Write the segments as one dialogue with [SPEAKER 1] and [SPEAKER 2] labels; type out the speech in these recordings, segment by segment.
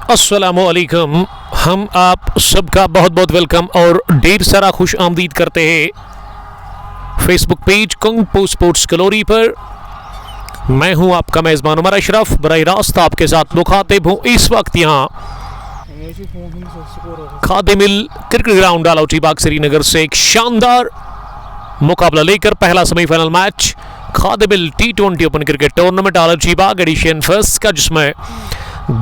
[SPEAKER 1] अस्सलामुअलैकुम। हम आप सबका बहुत बहुत वेलकम और ढेर सारा खुश आमदीद करते हैं Facebook page kung sports glory पर। मैं हूं आपका मेज़बान उमर अशरफ, बराह रास्त आपके साथ मुखातिब हूं। इस वक्त यहां खादिमिल क्रिकेट ग्राउंड आलौटी बाग श्रीनगर से एक शानदार मुकाबला लेकर पहला semifinal match Khadimil T20 open cricket tournament Alochi Bagh edition first का, जिसमें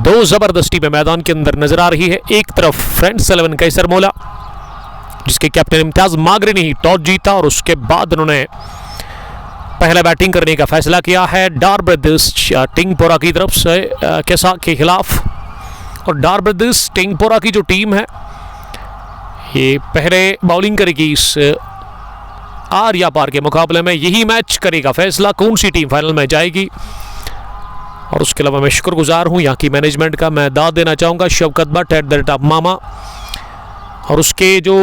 [SPEAKER 1] दो जबरदस्ती में मैदान के अंदर नजर आ रही है। एक तरफ फ्रेंड्स 11 कैसर मोला, जिसके कैप्टन इम्तियाज मागरे ने ही टॉस जीता और उसके बाद उन्होंने पहला बैटिंग करने का फैसला किया है डार ब्रदर्स टिंगपोरा की तरफ से के खिलाफ। और डार ब्रदर्स टिंगपोरा की जो टीम है ये पहले बॉलिंग करेगी इस आर या पार के मुकाबले में। यही मैच करेगा फैसला कौन सी टीम फाइनल में जाएगी। और उसके अलावा मैं शुक्रगुजार हूँ यहाँ की मैनेजमेंट का। मैं दाद देना चाहूँगा Shaukat Bhat at the rate of मामा और उसके जो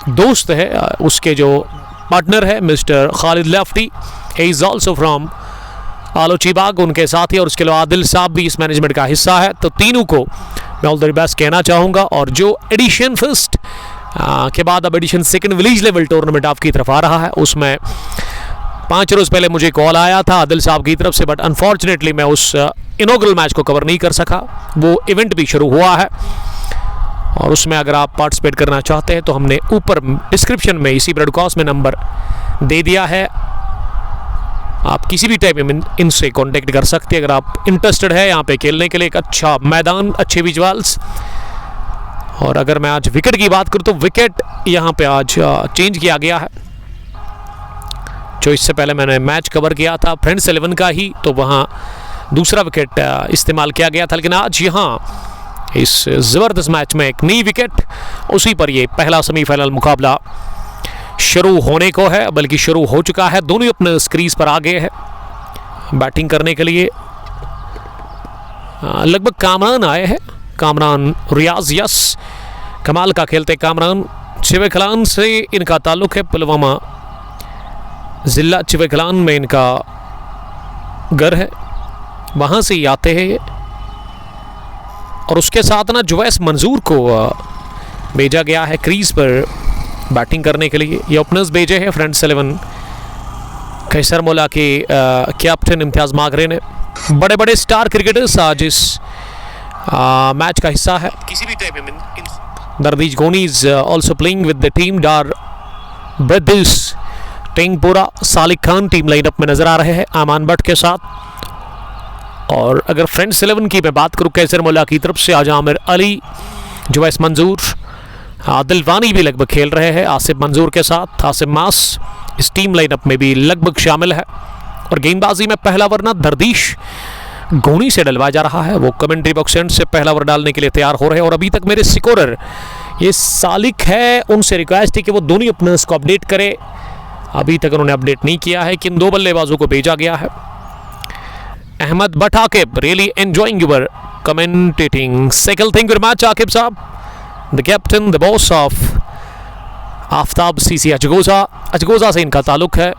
[SPEAKER 1] दोस्त है, उसके जो पार्टनर है mister Khalid Lefty, he is also from Alouti Bagh, उनके साथ ही। और उसके अलावा आदिल साहब भी इस मैनेजमेंट का हिस्सा है। तो तीनों को मैं ऑल द बेस्ट कहना चाहूँगा। और जो एडिशन फर्स्ट के बाद अब edition second village level tournament आपकी तरफ आ रहा है, उसमें 5 रोज़ पहले मुझे कॉल आया था आदिल साहब की तरफ से, बट अनफॉर्चुनेटली मैं उस इनॉग्रल मैच को कवर नहीं कर सका। वो इवेंट भी शुरू हुआ है और उसमें अगर आप पार्टिसिपेट करना चाहते हैं तो हमने ऊपर डिस्क्रिप्शन में इसी ब्रॉडकास्ट में नंबर दे दिया है। आप किसी भी टाइम इनसे कांटेक्ट कर सकते हैं अगर आप इंटरेस्टेड है यहाँ पे खेलने के लिए। एक अच्छा मैदान, अच्छे विजुअल्स। और अगर मैं आज विकेट की बात करूँ तो विकेट यहाँ पे आज चेंज किया गया है। जो इससे पहले मैंने मैच कवर किया था फ्रेंड्स 11 का ही, तो वहाँ दूसरा विकेट इस्तेमाल किया गया था। लेकिन आज यहाँ इस ज़बरदस्त मैच में एक नई विकेट, उसी पर ये पहला सेमीफाइनल मुकाबला शुरू होने को है, बल्कि शुरू हो चुका है। दोनों अपने क्रीज पर आ गए हैं बैटिंग करने के लिए। लगभग कामरान आए हैं, कामरान रियाज, यस कमाल का खेलते कामरान। चिवकलान से इनका ताल्लुक़ है, पुलवामा ज़िला चिवकलान में इनका घर है, वहाँ से ही आते हैं ये। और उसके साथ ना जुवैस मंजूर को भेजा गया है क्रीज पर बैटिंग करने के लिए। ये ओपनर्स भेजे हैं फ्रेंड्स 11 कैसर मोला के कैप्टन इम्तियाज मागरे ने। बड़े बड़े स्टार क्रिकेटर्स आज इस मैच का हिस्सा है। किसी भी टाइम दरदीज गोनी is also playing with the team Dar brothers Tengpora. Salik Khan team lineup में नजर आ रहे हैं आमान भट्ट के साथ। और अगर फ्रेंड्स 11 की मैं बात करूं कैसर मोला की तरफ से आज आमिर अली, जुवैस मंजूर, आदिल वानी भी लगभग खेल रहे हैं आसिफ मंजूर के साथ। आसिफ मास इस टीम लाइनअप में भी लगभग शामिल है। और गेंदबाजी में पहला ओवर ना दरदीश गोनी से डलवाया जा रहा है। वो कमेंट्री बॉक्स एंड से पहला ओवर डालने के लिए तैयार हो रहे हैं। और अभी तक मेरे स्कोरर ये सालिक है, उनसे रिक्वेस्ट है कि वो दोनों अपनर्स को अपडेट करें। अभी तक उन्होंने अपडेट नहीं किया है। किन दो बल्लेबाजों को भेजा गया है। Ahmad Bhat Aqib, really enjoying your commentating cycle, thank you very much Aqib साहब, the captain the boss of Aftab CC Achgoza से इनका ताल्लुक है,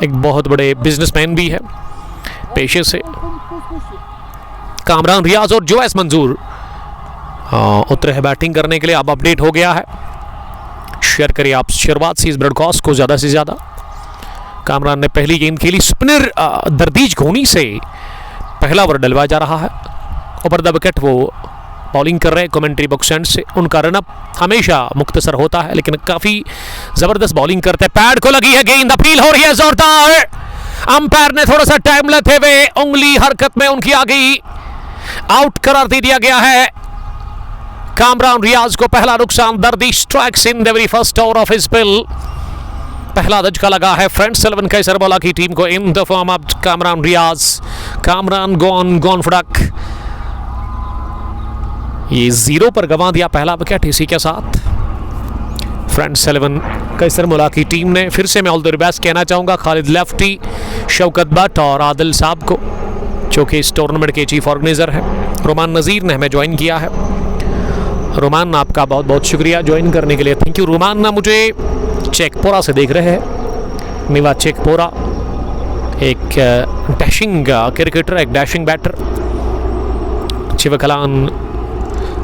[SPEAKER 1] एक बहुत बड़े बिजनेसमैन भी है पेशे से। कामरान रियाज और जुवैस मंजूर उतरे हैं बैटिंग करने के लिए। अब अपडेट हो गया है, शेयर करिए आप शुरुआत से इस ब्रॉडकास्ट को ज़्यादा से ज़्यादा। कामरान ने पहली गेंद खेली, स्पिनर दरदीज घोनी से पहला ओवर डलवाया जा रहा है। ओवर द विकेट वो बॉलिंग कर रहे हैं कमेंट्री बॉक्स एंड से। उनका रनअप हमेशा मुख्तसर होता है, लेकिन काफ़ी ज़बरदस्त बॉलिंग करते हैं। पैड को लगी है गेंद, अपील हो रही है जोरदार। अंपायर ने थोड़ा सा टाइम लेते हुए उंगली हरकत में उनकी आ गई, आउट करार दे दिया गया है। कामरान रियाज को पहला नुकसान, दरदीश strikes in the very first over of his spell. पहला धचका लगा है फ्रेंड्स 11 कैसर मोला की टीम को in the form of Kamran Riyaz. Kamran gone फुडक, ये 0 पर गंवा दिया पहला विकेट। इसी के साथ फ्रेंड्स 11 कैसर मोला की टीम ने फिर से मैं ऑल द बेस्ट कहना चाहूँगा खालिद लेफ्टी, शौकत भट्ट और आदिल साहब को, जो कि इस टूर्नामेंट के चीफ ऑर्गेनाइजर हैं। रोमान नज़ीर ने हमें ज्वाइन किया है। रोमान, आपका बहुत बहुत शुक्रिया ज्वाइन करने के लिए, थैंक यू। रोमान ना मुझे चेकपोरा से देख रहे हैं, निवा चेकपोरा, एक डैशिंग क्रिकेटर, एक डैशिंग बैटर। चिवकलान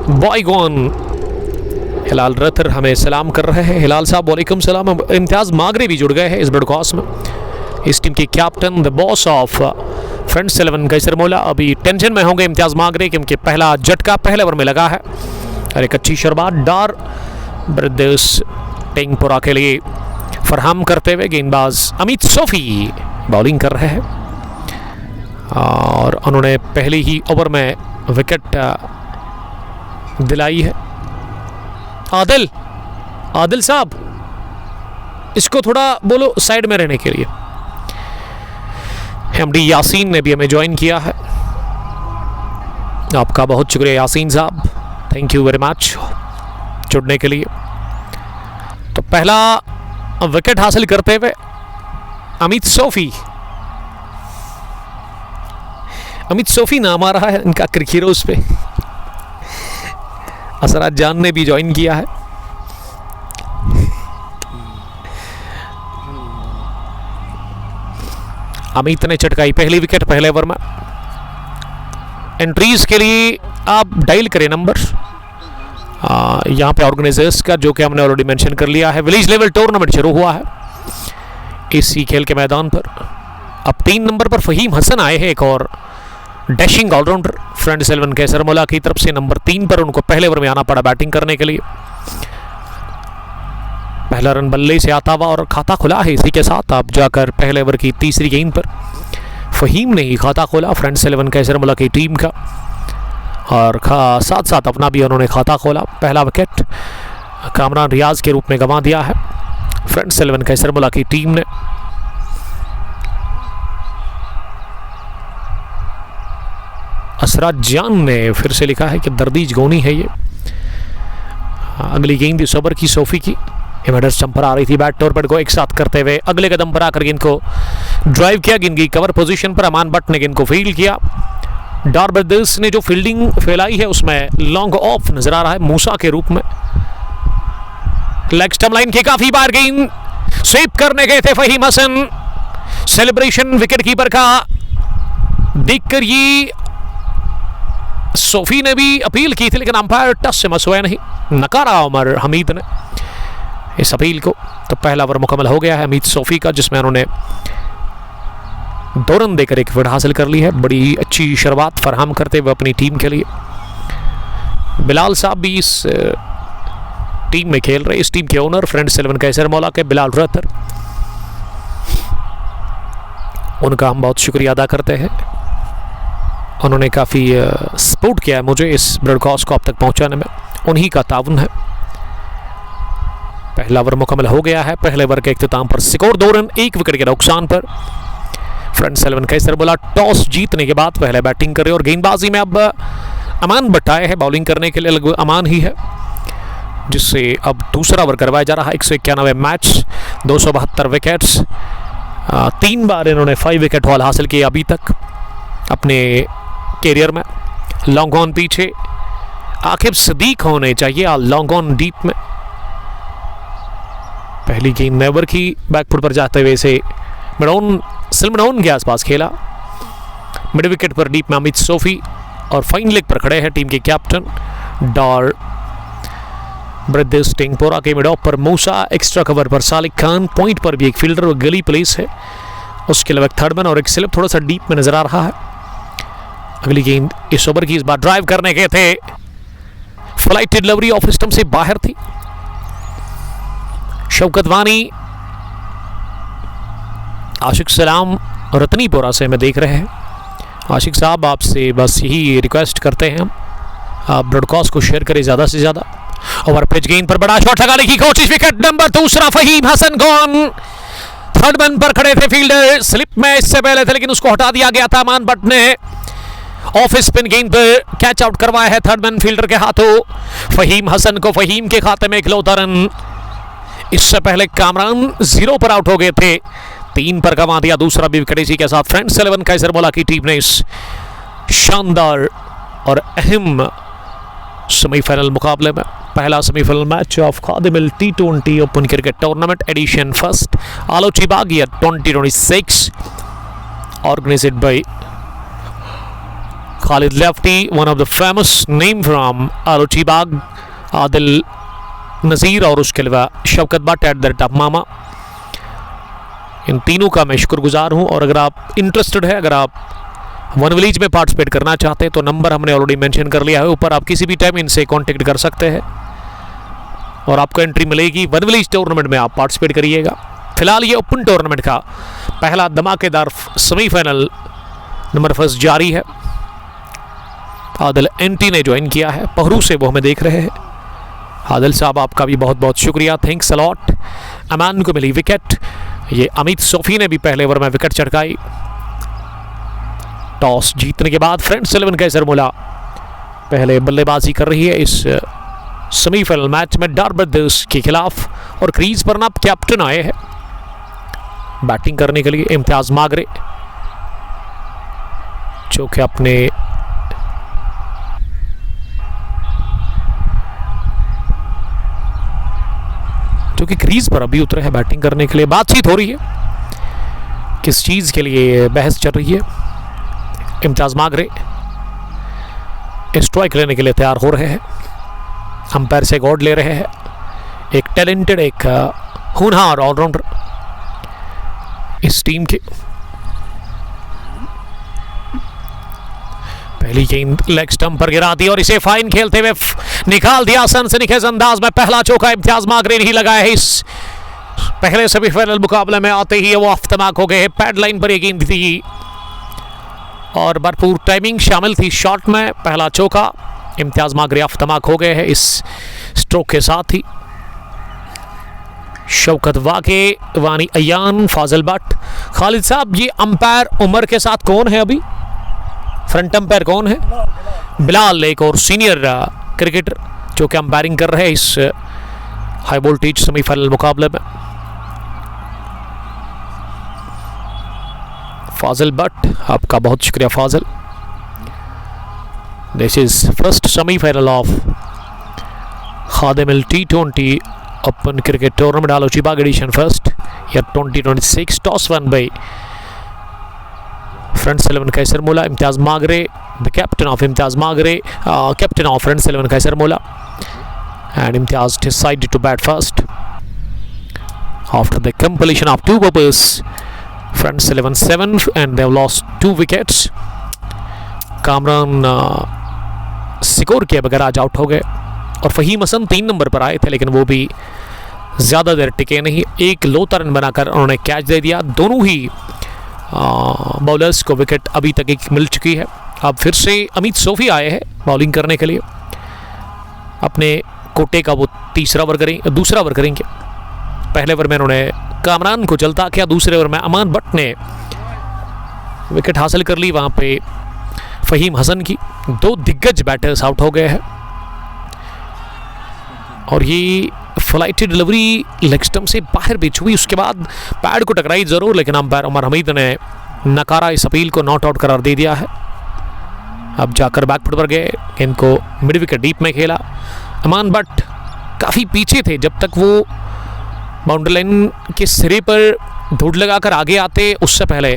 [SPEAKER 1] बॉयगॉन। हिलाल रतर हमें सलाम कर रहे हैं। हिलाल साहब वालेकुम सलाम। इम्तियाज़ मागरे भी जुड़ गए हैं इस ब्रॉडकास्ट में। इस टीम के captain, the boss of friends 11 कैसरमौला। अभी टेंशन में होंगे इम्तियाज़ मागरे क्योंकि पहला झटका पहले ओवर में लगा है और एक अच्छी शुरुआत डार ब्रदर्स टेंगपुरा के लिए फरहम करते हुए गेंदबाज अमित सोफी बॉलिंग कर रहे हैं और उन्होंने पहले ही ओवर में विकेट दिलाई है। आदिल साहब इसको थोड़ा बोलो साइड में रहने के लिए। एमडी यासीन ने भी हमें ज्वाइन किया है। आपका बहुत शुक्रिया यासीन साहब, थैंक यू वेरी मच जुड़ने के लिए। तो पहला विकेट हासिल करते हुए अमित सोफी नाम आ रहा है इनका क्रिकेटर्स पे। असराज जान ने भी ज्वाइन किया है। अमित ने चटकाई पहली विकेट पहले ओवर में। एंट्रीज के लिए आप डायल करें नंबर यहाँ पे ऑर्गेनाइजर्स का, जो कि हमने ऑलरेडी मेंशन कर लिया है। विलेज लेवल टूर्नामेंट शुरू हुआ है इसी खेल के मैदान पर। अब 3 नंबर पर फहीम हसन आए हैं, एक और डैशिंग ऑलराउंडर फ्रेंड्स 11 कैसरमौला की तरफ से। नंबर 3 पर उनको पहले ओवर में आना पड़ा बैटिंग करने के लिए। पहला रन बल्ले से आता हुआ और खाता खुला है इसी के साथ। आप जाकर पहले ओवर की तीसरी गेंद पर फहीम ने ही खाता खोला फ्रेंड्स 11 कैसरमौला की टीम का, और साथ साथ अपना भी उन्होंने खाता खोला। पहला विकेट कामरान रियाज के रूप में गंवा दिया है फ्रेंड्स 11 कैसरमौला की टीम ने। असराज जान ने फिर से लिखा है कि दर्दीज गोनी है ये। अगली गेंद इस ओवर की सोफी की। इमेडर्स जंपर आ रही थी बैट टोर पर को एक साथ करते हुए अगले कदम पर आकर गेंद को ड्राइव किया। गेंद की कवर पोजीशन पर अमान भट्ट ने गेंद को फील्ड किया। डार ब्रदर्स ने जो फील्डिंग फैलाई है उसमें लॉन्ग ऑफ नजर आ रहा है मूसा के रूप में। लेग स्टंप लाइन की काफी बार गेंद स्वीप करने गए थे Faheem Hasan. Celebration wicket keeper का देखकर ये सोफी ने भी अपील की थी, लेकिन अंपायर टच से मसवाया नहीं, नकारा उमर हमीद ने इस अपील को। तो पहला ओवर मुकम्मल हो गया है अमित सोफी का, जिसमें उन्होंने 2 रन देकर एक विकेट हासिल कर ली है। बड़ी अच्छी शुरुआत फराहम करते हुए अपनी टीम के लिए। बिलाल साहब भी इस टीम में खेल रहे, इस टीम के ओनर फ्रेंड्स 11 कैसरमौला के बिलाल रतर, उनका हम बहुत शुक्रिया अदा करते हैं। उन्होंने काफ़ी सपोर्ट किया है मुझे इस ब्रॉडकास्ट को अब तक पहुंचाने में, उन्हीं का ताउन है। पहला ओवर मुकम्मल हो गया है। पहले ओवर के इख्तिताम पर स्कोर 2 रन 1 विकेट के नुकसान पर फ्रेंड्स 11 कैसरमौला टॉस जीतने के बाद पहले बैटिंग करे और गेंदबाजी में अब अमान भट्ट आए हैं बॉलिंग करने के लिए। लगभग अमान ही है जिससे अब दूसरा ओवर करवाया जा रहा है। 191 मैच, 272 विकेट्स, 3 बार इन्होंने 5 विकेट हॉल हासिल किए अभी तक अपने कैरियर में। लॉन्ग ऑन पीछे आखिर सदीक होने चाहिए लॉन्ग ऑन डीप में। पहली गेंद नेवर की बैकफुट पर जाते हुए से सिलमडोन के आसपास खेला। मिड विकेट पर डीप में अमित सोफी और फाइन लेग पर खड़े हैं टीम के कैप्टन डार ब्रदर्स टेंगपुरा के मिड ऑफ पर मूसा, एक्स्ट्रा कवर पर सालिक खान, पॉइंट पर भी एक फील्डर और गली प्लेस है, उसके अलावा एक थर्डमैन और एक स्लिप थोड़ा सा डीप में नजर आ रहा है। अगली गेंद इस ओवर की इस बार ड्राइव करने के थे, फ्लाइट डिलीवरी ऑफ स्टंप से बाहर थी। शौकत वानी, आशिक सलाम रतनीपुरा से हमें देख रहे हैं। आशिक साहब आपसे बस यही रिक्वेस्ट करते हैं आप ब्रॉडकास्ट को शेयर करें ज़्यादा से ज़्यादा। ओवर पिच गेंद पर बड़ा शॉट लगाने की कोशिश, विकेट नंबर दूसरा Faheem Hasan gone. Third man पर खड़े थे फील्डर, स्लिप में इससे पहले थे लेकिन उसको हटा दिया गया था। अमान भट्ट ने ऑफ स्पिन गेंद पर कैच आउट करवाया है थर्ड मैन फील्डर के हाथों फहीम हसन को। फहीम के खाते में इकलौता रन। इससे पहले कामरान 0 पर आउट हो गए थे, 3 पर गंवा दिया दूसरा भी विकेट। इसी के साथ फ्रेंड्स 11 कैसरमौला की टीम ने इस शानदार और अहम सेमीफाइनल मुकाबले में पहला semifinal match of Khadimil T20 open cricket tournament edition first Alochi Bagh year 2026 organised by Khalid Lefty, one of the famous name from Alochi Bagh, Adil Nazir और उसके अलावा Shaukat Bhat at the rate of मामा। इन तीनों का मैं शुक्रगुजार हूं। और अगर आप इंटरेस्टेड है, अगर आप वन विलेज में पार्टिसिपेट करना चाहते हैं तो नंबर हमने ऑलरेडी मेंशन कर लिया है ऊपर, आप किसी भी टाइम इनसे कांटेक्ट कर सकते हैं और आपको एंट्री मिलेगी। वन विलेज टूर्नामेंट में आप पार्टिसिपेट करिएगा। फिलहाल ये ओपन टूर्नामेंट का पहला धमाकेदार सेमीफाइनल नंबर फर्स्ट जारी है। आदिल एंटी ने ज्वाइन किया है पहरू से, वो हमें देख रहे हैं। आदिल साहब आपका भी बहुत बहुत शुक्रिया, थैंक्स अलॉट। अमान को मिली विकेट, ये अमित सोफी ने भी पहले ओवर में विकेट चटकाई। टॉस जीतने के बाद फ्रेंड्स 11 कैसरमुला पहले बल्लेबाजी कर रही है इस सेमीफाइनल मैच में डार्बर्दर्स के खिलाफ। और क्रीज पर नाप कैप्टन आए हैं बैटिंग करने के लिए, इम्तियाज मागरे, जो कि अपने क्रीज पर अभी उतरे हैं बैटिंग करने के लिए। बातचीत हो रही है, किस चीज के लिए बहस चल रही है। इम्तियाज मागरे स्ट्राइक लेने के लिए तैयार हो रहे हैं, अंपायर से गॉड ले रहे हैं। एक टैलेंटेड, एक होनहार ऑलराउंडर इस टीम के। पहली गेंद लेग स्टंप पर गिरा दी और इसे फाइन खेलते हुए निकाल दिया सनसनीखेज अंदाज में। पहला चौका इम्तियाज मागरे नहीं लगाया है इस पहले सेमीफाइनल मुकाबले में। आते ही वो अफ्तनाक हो गए। पैड लाइन पर एक गेंद थी और भरपूर टाइमिंग शामिल थी शॉट में। पहला चौका, इम्तियाज मागरे अफ्तनाक हो गए हैं इस स्ट्रोक के साथ ही। शौकत वाके, वानी अयान, फाजिल भट्ट। खालिद साहब, ये अंपायर उमर के साथ कौन है अभी? फ्रंट अंपायर कौन है? बिलाल, एक और सीनियर क्रिकेटर जो कि अंपायरिंग कर रहे हैं इस हाई वोल्टेज सेमीफाइनल मुकाबले में। फाजिल भट्ट, आपका बहुत शुक्रिया Fazil. This is first semifinal of Khadimil T20 open cricket tournament Alochi Bagh edition first year 2026। Toss won by friends 11 Kaisarmula. Imtiyaz Magray, the captain of Imtiyaz Magray, captain of friends 11 Kaisarmula, and Imtiaz decided to bat first after the completion of 2 overs. Friends 11-7 and they have lost 2 wickets. Kamran score किए बगैर आज out हो गए और Faheem Hasan 3 number पर आए थे, लेकिन वो भी ज़्यादा देर टिके नहीं। एक लोता रन बनाकर उन्होंने कैच दे दिया। दोनों ही बॉलर्स को विकेट अभी तक एक मिल चुकी है। अब फिर से अमित सोफी आए हैं बॉलिंग करने के लिए। अपने कोटे का वो दूसरा ओवर करेंगे। पहले ओवर में उन्होंने कामरान को चलता किया, दूसरे ओवर में अमान भट्ट ने विकेट हासिल कर ली। वहाँ पे फहीम हसन की 2 दिग्गज बैटर्स आउट हो गए हैं और ये फ्लाइट डिलीवरी लेग स्टंप से बाहर भी छुई, उसके बाद पैड को टकराई जरूर, लेकिन अंपायर उमर हमीद ने नकारा इस अपील को, नॉट आउट करार दे दिया है। अब जाकर बैकफुट पर गए, इनको मिड विकेट डीप में खेला। अमान भट्ट काफ़ी पीछे थे जब तक वो बाउंड्री लाइन के सिरे पर धूड़ लगाकर आगे आते, उससे पहले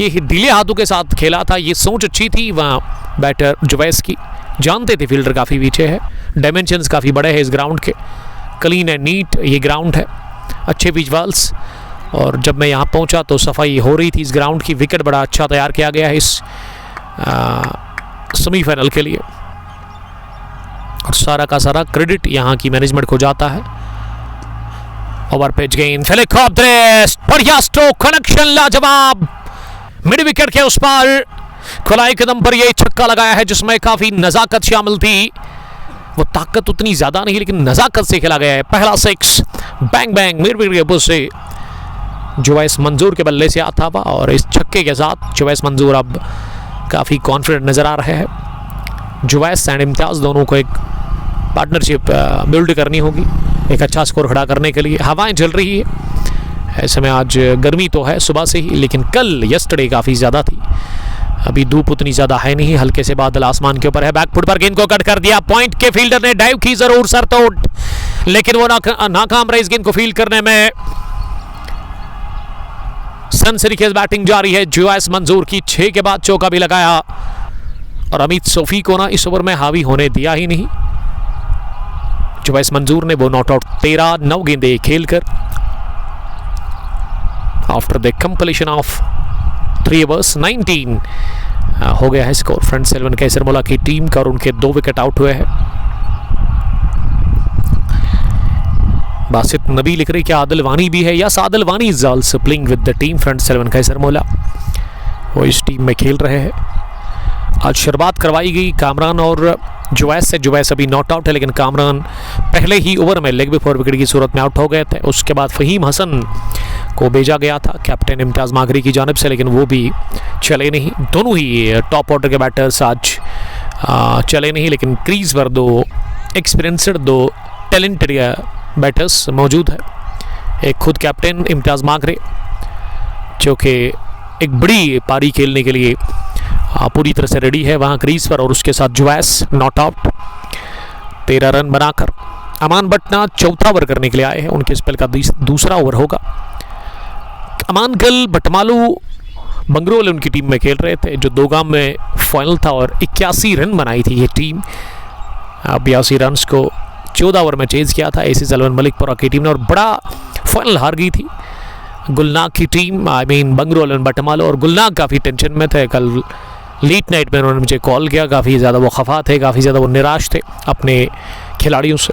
[SPEAKER 1] ये ढीले हाथों के साथ खेला था। ये सोच अच्छी थी वहाँ बैटर जुवैस की, जानते थे फील्डर काफ़ी पीछे है, डायमेंशंस काफ़ी बड़े हैं इस ग्राउंड के, क्लीन एंड नीट ये ग्राउंड है, अच्छे विजुअल्स। और जब मैं यहाँ पहुँचा तो सफाई हो रही थी इस ग्राउंड की। विकेट बड़ा अच्छा तैयार किया गया है इस सेमीफाइनल के लिए और सारा का सारा क्रेडिट यहाँ की मैनेजमेंट को जाता है। ओवर पिच गेंद, हेलीकॉप्टर, बढ़िया स्ट्रोक, कनेक्शन लाजवाब, मिड विकेट के उस पार खुलाई कदम पर ये छक्का लगाया है जिसमें काफी नजाकत शामिल थी। वो ताकत उतनी ज्यादा नहीं लेकिन नजाकत से खेला गया है। पहला 6 बैंग बैंग मिड विकेट के ऊपर से जुवैस मंजूर के बल्ले से आता हुआ और इस छक्के के साथ जुवैस मंजूर अब काफी कॉन्फिडेंट नजर आ रहे हैं। जुवैस एंड इम्तियाज दोनों को एक पार्टनरशिप बिल्ड करनी होगी एक अच्छा स्कोर खड़ा करने के लिए। हवाएं चल रही है ऐसे में, आज गर्मी तो है सुबह से ही, लेकिन कल यस्टरडे काफ़ी ज़्यादा थी। अभी धूप उतनी ज़्यादा है नहीं, हल्के से बादल आसमान के ऊपर है। बैकफुट पर गेंद को कट कर दिया, पॉइंट के फील्डर ने डाइव की जरूर सरतोड़, लेकिन वो नाकाम रहे इस गेंद को फील्ड करने में। सनसनीखेज बैटिंग जारी है जुवैस मंजूर की, 6 के बाद चौका भी लगाया और अमित सोफी को ना इस ओवर में हावी होने दिया ही नहीं। जुवैस मंजूर ने वो नॉट आउट 13 9 गेंदें खेलकर after the completion of 3 overs 19 हो गया है स्कोर फ्रंट 11 कैसरमौला की टीम का और उनके 2 विकेट आउट हुए हैं। बासित नबी लिख रही क्या आदिल वानी भी है? यस, आदिल वानी is also playing with the team front 11 कैसरमौला, वो इस टीम में खेल रहे हैं। आज शुरुआत करवाई गई कामरान और जुवैस से। जुवैस अभी नॉट आउट है, लेकिन कामरान पहले ही ओवर में लेग बिफोर विकेट की सूरत में आउट हो गए थे। उसके बाद फहीम हसन को भेजा गया था कैप्टन इम्तियाज़ मागरी की जानिब से, लेकिन वो भी चले नहीं। दोनों ही टॉप ऑर्डर के बैटर्स आज चले नहीं, लेकिन क्रीज पर 2 एक्सपीरियंसड 2 टैलेंटेड बैटर्स मौजूद है। एक खुद कैप्टन इम्तियाज़ मागरे जो कि एक बड़ी पारी खेलने के लिए पूरी तरह से रेडी है वहाँ क्रीज पर, और उसके साथ जुवैस नॉट आउट 13 रन बनाकर। अमान बटना चौथा ओवर करने के लिए आए हैं, उनके स्पेल का दूसरा ओवर होगा। अमान कल बटमालू बंगरोल उनकी टीम में खेल रहे थे, जो 2 गांव में फाइनल था और 81 रन बनाई थी ये टीम। 82 रन को 14 ओवर में चेज किया था एसी सलमान मलिकपुरा की टीम ने, और बड़ा फाइनल हार गई थी गुलनाग की टीम। बंगरोल एंड बटमालू, और गुलनाग काफ़ी टेंशन में थे। कल लेट नाइट में उन्होंने मुझे कॉल किया, काफ़ी ज़्यादा वो खफा थे, काफ़ी ज़्यादा वो निराश थे अपने खिलाड़ियों से।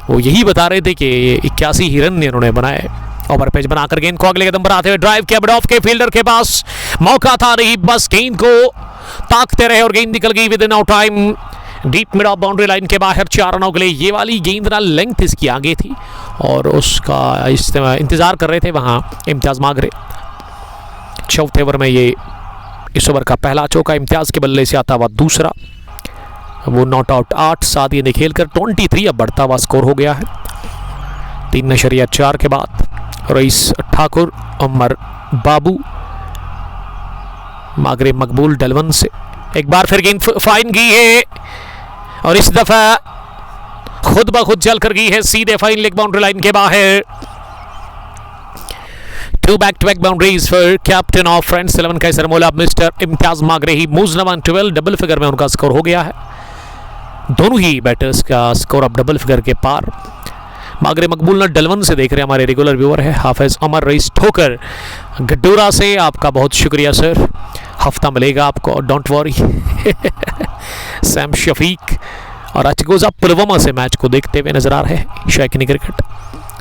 [SPEAKER 1] वो यही बता रहे थे कि 81 ही रन इन्होंने बनाए। ओवर पेज बनाकर गेंद को अगले कदम पर आते हुए ड्राइव किया, मिड ऑफ के फील्डर के पास मौका था नहीं, बस गेंद को ताकते रहे और गेंद निकल गई with in out time deep mid of boundary line के बाहर 4 रनों के लिए। ये वाली गेंद ना लेंथ इसकी आगे थी और उसका इंतजार कर रहे थे वहाँ इम्तियाज़ मागरे। चौथे ओवर में ये इस ओवर का पहला चौका इम्तियाज़ के बल्ले से आता हुआ दूसरा, वो नॉट आउट 8-7 गेंदें खेलकर 23 अब बढ़ता हुआ स्कोर हो गया है। 3.4 के बाद रईस ठाकुर, उमर बाबू, मागरे मकबूल डलवन से एक बार फिर गेंद फाइन गई है और इस दफा खुद ब खुद चल कर गई है सीधे फाइन लेग बाउंड्री लाइन के बाहर। 2 back-to-back boundaries for captain of friends 11 Kaisarmaula mister Imtiyaz Magray he moves नॉन 12 डबल फिगर में उनका स्कोर हो गया है। दोनों ही बैटर्स का स्कोर अब डबल फिगर के पार। मागरे मकबूल ना डलवन से देख रहे हैं हमारे रेगुलर व्यूअर है हाफिज उमर रईस ठोकर गड्डूरा से। आपका बहुत शुक्रिया सर, हफ्ता मिलेगा आपको, डोंट वरी। सैम शफीक और अचगोजा पुलवामा से मैच को देखते हुए नजर आ रहे हैं शौकीन क्रिकेट,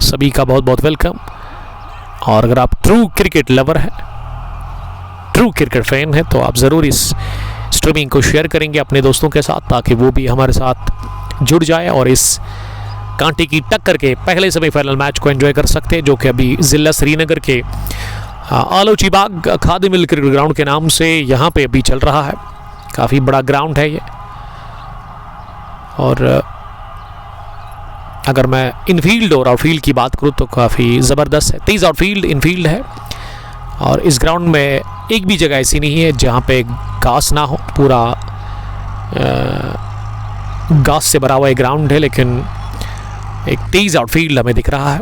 [SPEAKER 1] सभी का बहुत बहुत वेलकम। और अगर आप ट्रू क्रिकेट लवर है, ट्रू क्रिकेट फैन है, तो आप ज़रूर इस स्ट्रीमिंग को शेयर करेंगे अपने दोस्तों के साथ, ताकि वो भी हमारे साथ जुड़ जाए और इस कांटे की टक्कर के पहले सेमीफाइनल मैच को एंजॉय कर सकते हैं, जो कि अभी ज़िला श्रीनगर के आलोची बाग खादिमिल क्रिकेट ग्राउंड के नाम से यहाँ पे अभी चल रहा है। काफ़ी बड़ा ग्राउंड है ये, और अगर मैं इनफील्ड और आउटफील्ड की बात करूँ तो काफ़ी ज़बरदस्त है। 23 आउटफील्ड इनफील्ड है, और इस ग्राउंड में एक भी जगह ऐसी नहीं है जहाँ पे घास ना हो। पूरा घास से भरा हुआ एक ग्राउंड है, लेकिन एक 23 आउटफील्ड हमें दिख रहा है।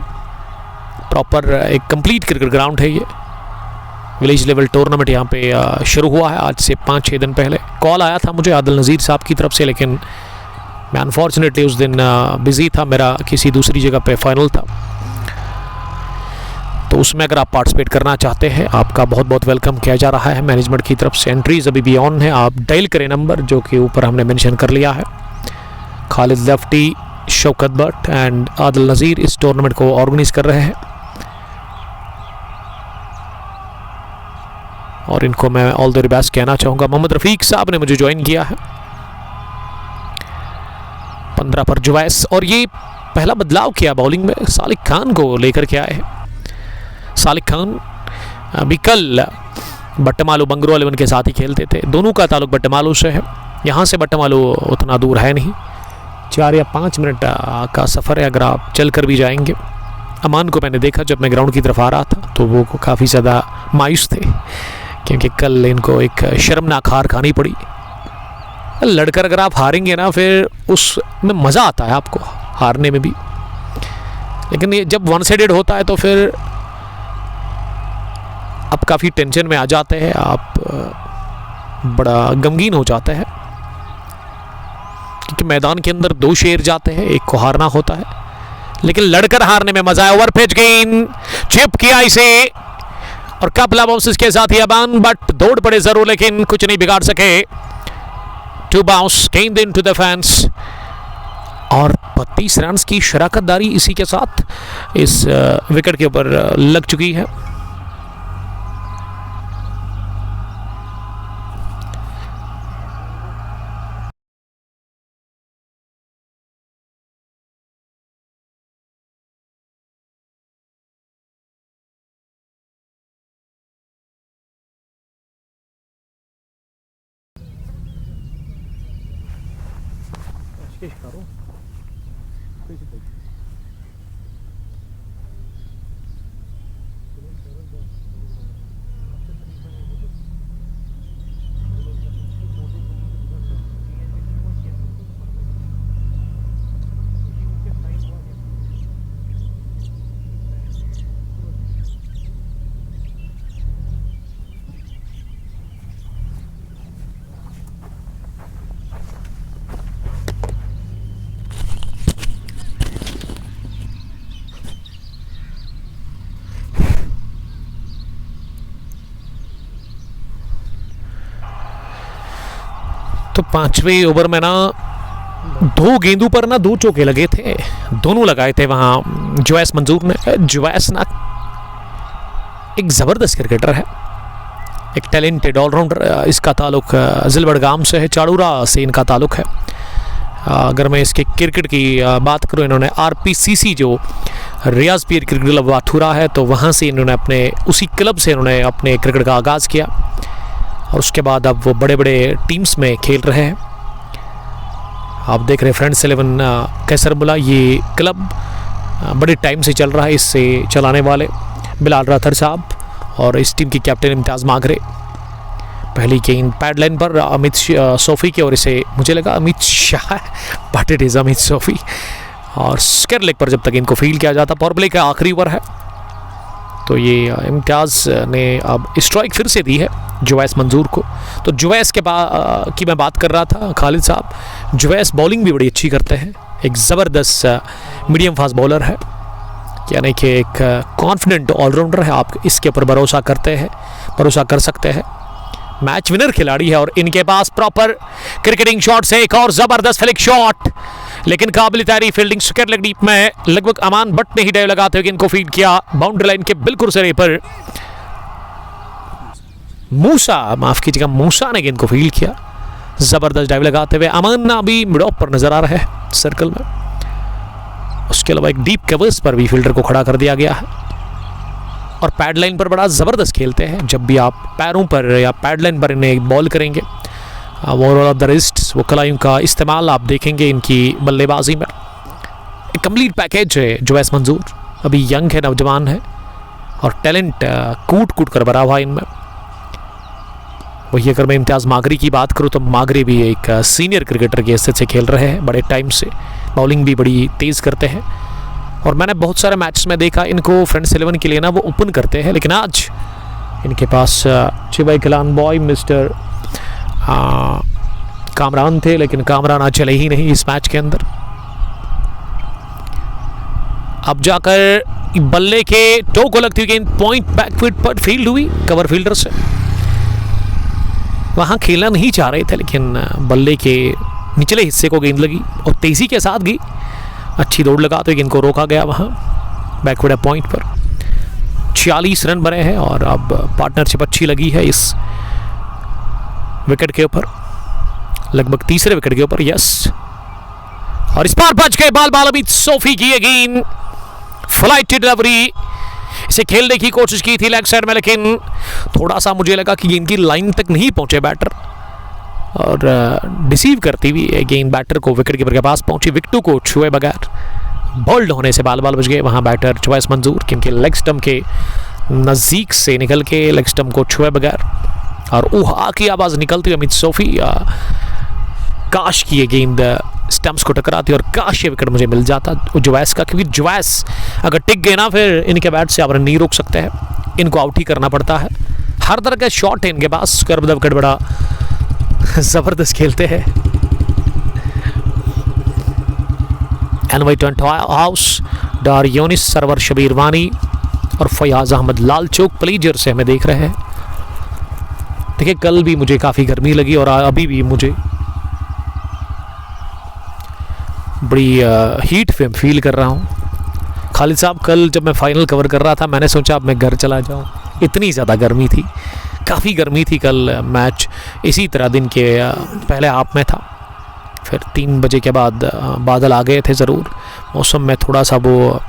[SPEAKER 1] प्रॉपर एक कंप्लीट क्रिकेट ग्राउंड है ये। विलेज लेवल टूर्नामेंट यहाँ पे शुरू हुआ है आज से 5-6 दिन पहले। कॉल आया था मुझे आदिल नज़ीर साहब की तरफ से, लेकिन मैं अनफॉर्चुनेटली उस दिन बिज़ी था, मेरा किसी दूसरी जगह पे फाइनल था। तो उसमें अगर आप पार्टिसिपेट करना चाहते हैं, आपका बहुत बहुत वेलकम किया जा रहा है मैनेजमेंट की तरफ से। एंट्रीज अभी भी ऑन है, आप डायल करें नंबर जो कि ऊपर हमने मेंशन कर लिया है। खालिद लफ्टी, शौकत भट्ट एंड आदिल नज़ीर इस टूर्नामेंट को ऑर्गेनाइज कर रहे हैं, और इनको मैं ऑल द बेस्ट कहना चाहूँगा। मोहम्मद रफ़ीक साहब ने मुझे ज्वाइन किया है 15 पर जुवैस, और ये पहला बदलाव किया बॉलिंग में, सालिक खान को लेकर के आए हैं। सालिक खान अभी कल बट्टमालू बंगरो 11 के साथ ही खेलते थे, दोनों का ताल्लुक बट्टमालू से है। यहाँ से बट्टमालू उतना दूर है नहीं, 4 या 5 मिनट का सफ़र है अगर आप चल कर भी जाएंगे। अमान को मैंने देखा जब मैं ग्राउंड की तरफ आ रहा था, तो वो काफ़ी ज़्यादा मायूस थे, क्योंकि कल इनको एक शर्मनाक हार खानी पड़ी। लड़कर अगर आप हारेंगे ना, फिर उसमें मज़ा आता है आपको हारने में भी, लेकिन ये जब वन साइडेड होता है तो फिर आप काफ़ी टेंशन में आ जाते हैं। आप बड़ा गमगीन हो जाता है, क्योंकि मैदान के अंदर 2 शेर जाते हैं, एक को हारना होता है, लेकिन लड़कर हारने में मजा है। ओवर पिच गेंद चिप किया इसे और कपल ऑफ बाउंसेस के साथ ही अबान, बट दौड़ पड़े जरूर लेकिन कुछ नहीं बिगाड़ सके। 2 बाउंस गेंद इन टू द फैंस और 32 रन की शराकतदारी इसी के साथ इस विकेट के ऊपर लग चुकी है। तो 5वें ओवर में ना 2 गेंदों पर ना 2 चौके लगे थे, दोनों लगाए थे वहाँ जुवैस मंजूर ने। जुवैस ना एक ज़बरदस्त क्रिकेटर है, एक टैलेंटेड ऑलराउंडर। इसका ताल्लुक जिलबड़गाम से है, चाड़ूरा से इनका ताल्लुक है। अगर मैं इसके क्रिकेट की बात करूँ, इन्होंने RPCC जो रियाज पीर क्रिकेट क्लब वाथुरा है, तो वहाँ से इन्होंने अपने उसी क्लब से इन्होंने अपने क्रिकेट का आगाज़ किया और उसके बाद अब वो बड़े बड़े टीम्स में खेल रहे हैं। आप देख रहे हैं फ्रेंड्स 11 कैसरबुला, ये क्लब बड़े टाइम से चल रहा है। इससे चलाने वाले बिलाल राथर साहब और इस टीम की कैप्टन इम्तियाज़ मागरे। पहली गेंद पैड लाइन पर अमित सोफ़ी की ओर से, मुझे लगा Amit Shah but it is Amit SoFi, और स्क्वायर लेग पर जब तक इनको फील्ड किया जाता। पावर प्ले का आखिरी ओवर है, तो ये इम्तियाज़ ने अब स्ट्राइक फिर से दी है जुवैस मंजूर को। तो जुवैस के की मैं बात कर रहा था, खालिद साहब। जुवैस बॉलिंग भी बड़ी अच्छी करते हैं, एक ज़बरदस्त मीडियम फास्ट बॉलर है, यानी कि एक कॉन्फिडेंट ऑलराउंडर है। आप इसके ऊपर भरोसा कर सकते हैं। मैच विनर खिलाड़ी है और इनके पास प्रॉपर क्रिकेटिंग शॉट से एक और ज़बरदस्त फ्लिक शॉट, लेकिन काबिल तारीफ फील्डिंग स्क्वायर लेग डीप में लगभग अमान भट्ट ने ही डाइव लगाते हुए इनको फीड किया बाउंड्री लाइन के बिल्कुल सिरे पर। मूसा ने गेंद को फील्ड किया, जबरदस्त डाइव लगाते हुए। अमान अभी मिड ऑफ पर नजर आ रहा है सर्कल में। उसके अलावा एक डीप कवर्स पर भी फील्डर को खड़ा कर दिया गया है और पैड लाइन पर बड़ा ज़बरदस्त खेलते हैं। जब भी आप पैरों पर या पैड लाइन पर इन्हें बॉल करेंगे, ओवरऑल ऑफ द रिस्ट, वो कलाइयों का इस्तेमाल आप देखेंगे इनकी बल्लेबाजी में। एक कंप्लीट पैकेज है जुवैस मंजूर, अभी यंग है, नौजवान है और टैलेंट कूट कर भरा हुआ इनमें। वही अगर मैं इम्तियाज़ मागरी की बात करूँ तो मागरी भी एक सीनियर क्रिकेटर की हैसियत से खेल रहे हैं बड़े टाइम से, बॉलिंग भी बड़ी तेज़ करते हैं और मैंने बहुत सारे मैच में देखा इनको फ्रेंड्स 11 के लिए ना वो ओपन करते हैं, लेकिन आज इनके पास चिबाई कलान बॉय मिस्टर कामरान थे, लेकिन कामरान आज चले ही नहीं इस मैच के अंदर। अब जाकर बल्ले के टो को लगती हुई गेंद पॉइंट बैकफुट पर फील्ड हुई कवर फील्डर से। वहाँ खेलना नहीं चाह रहे थे, लेकिन बल्ले के निचले हिस्से को गेंद लगी और तेज़ी के साथ गई, अच्छी दौड़ लगाते हुए गेंद को रोका गया वहाँ बैकवर्ड पॉइंट पर। 46 रन बने हैं और अब पार्टनरशिप अच्छी लगी है इस विकेट के ऊपर, लगभग तीसरे विकेट के ऊपर। यस, और इस पार बच गए बाल अमित सोफ़ी की ये गेंद, फ्लाइट डिलीवरी, इसे खेलने की कोशिश की थी लेग साइड में, लेकिन थोड़ा सा मुझे लगा कि गेंद की लाइन तक नहीं पहुंचे बैटर और डिसीव करती हुई गेंद बैटर को विकेट कीपर के पास पहुंची, विकेटों को छुए बगैर बोल्ड होने से बाल बच गए वहां बैटर जुवैस मंजूर, क्योंकि लेग स्टंप के नज़दीक से निकल के लेग स्टंप को छुए बगैर और ऊहा की आवाज़ निकलती हुई अमित सोफ़ी, काश की ये गेंद स्टंप्स को टकराती और काश ये विकेट मुझे मिल जाता जुवैस का, क्योंकि जुवैस अगर टिक गए ना फिर इनके बैट से आप नहीं रोक सकते हैं, इनको आउट ही करना पड़ता है। हर तरह का शॉट है इनके पास, कर विकेट बड़ा ज़बरदस्त खेलते हैं। एनवाई टर्न हाउस, डार यूनिस, सरवर शबीर वानी और फयाज अहमद लालचौक प्लेजर से हमें देख रहे हैं। देखिए कल भी मुझे काफ़ी गर्मी लगी और अभी भी मुझे बड़ी हीट फील कर रहा हूँ। खालिद साहब कल जब मैं फाइनल कवर कर रहा था मैंने सोचा अब मैं घर चला जाऊँ, इतनी ज़्यादा गर्मी थी, काफ़ी गर्मी थी कल। मैच इसी तरह दिन के पहले हाफ में था, फिर 3 बजे के बाद बादल आ गए थे। ज़रूर मौसम में थोड़ा सा वो